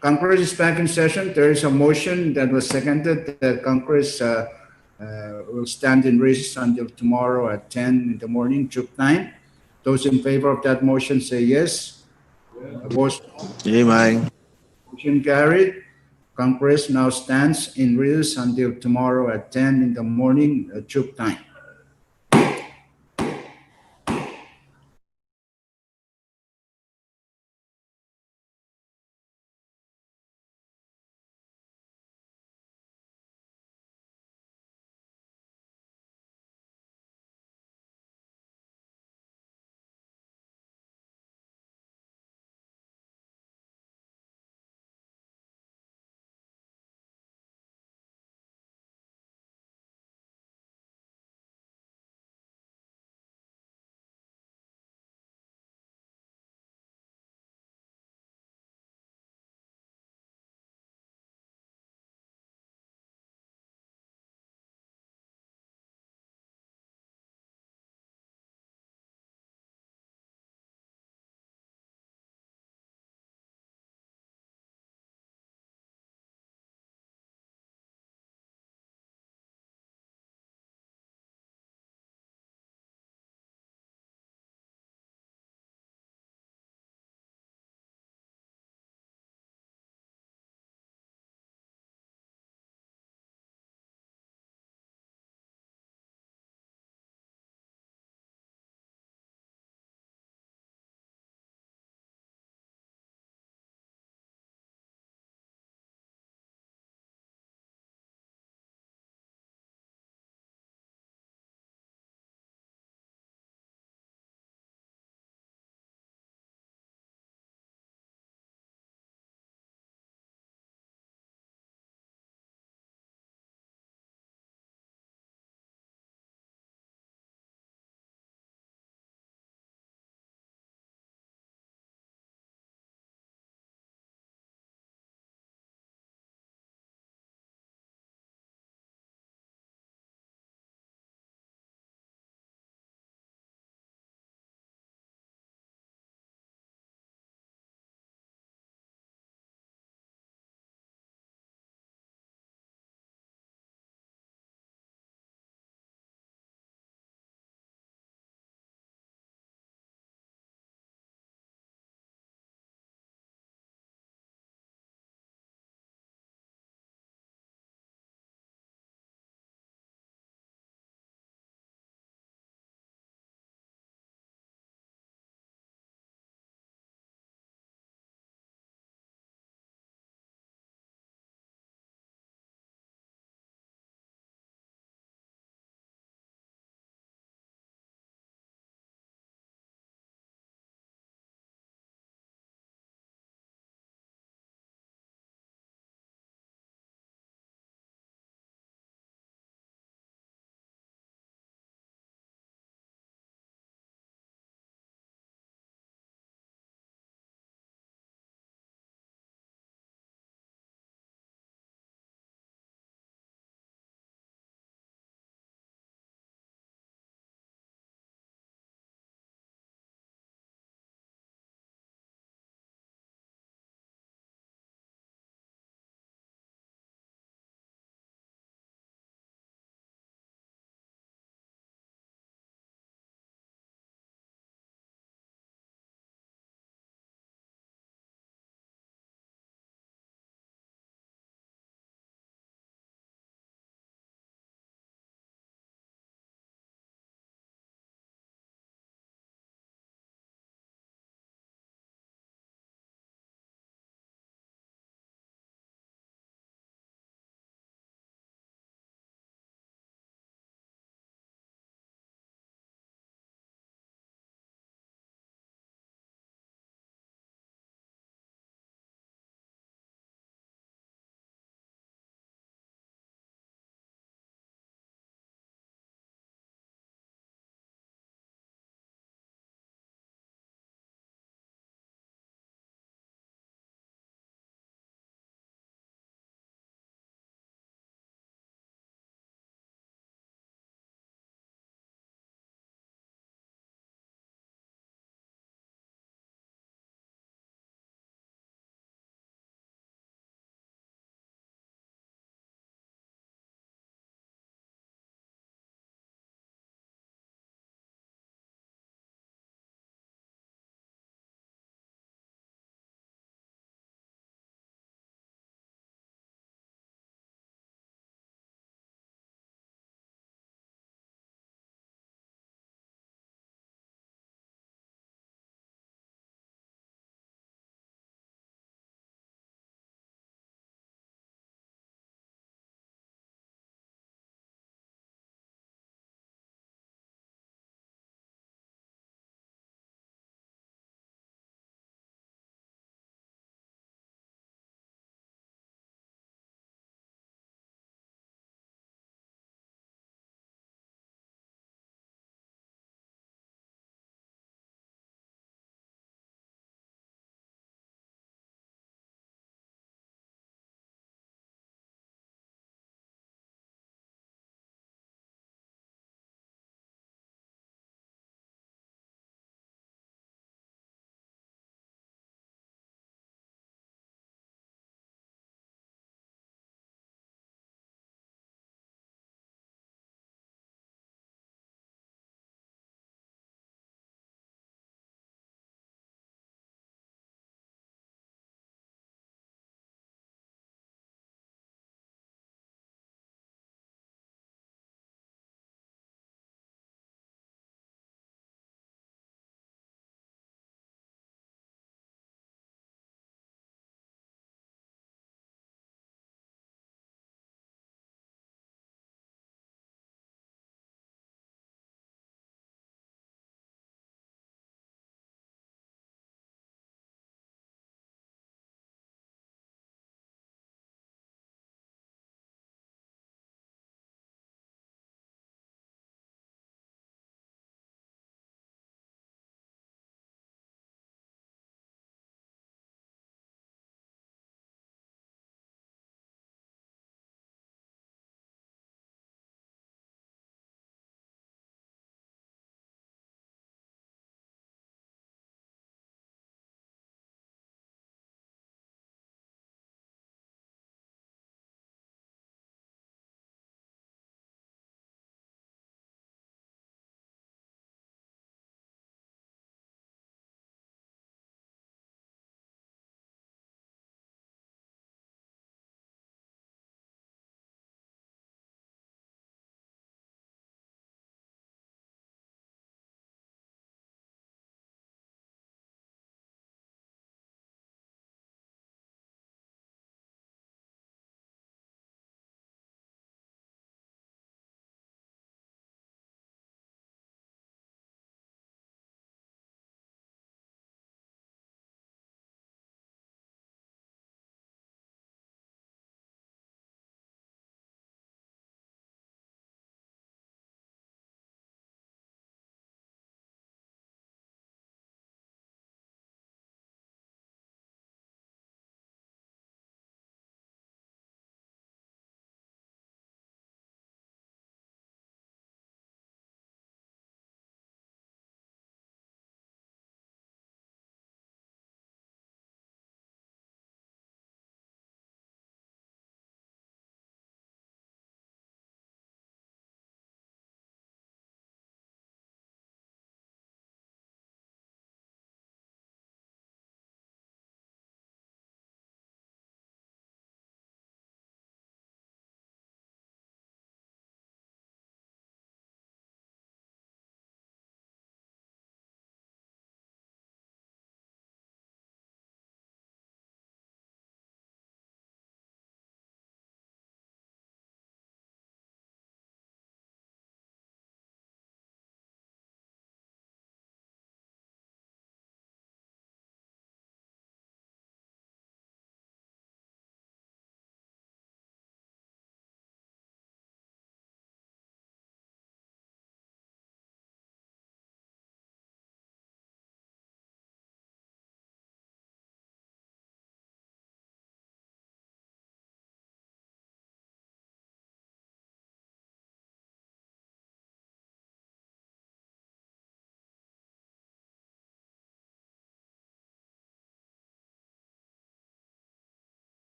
Congress is back in session. There is a motion that was seconded that Congress will stand in recess until tomorrow at 10 in the morning, Chup time. Those in favor of that motion say yes. Opposed, Yay, Mang. motion carried. Congress now stands in recess until tomorrow at 10 in the morning, Chup time.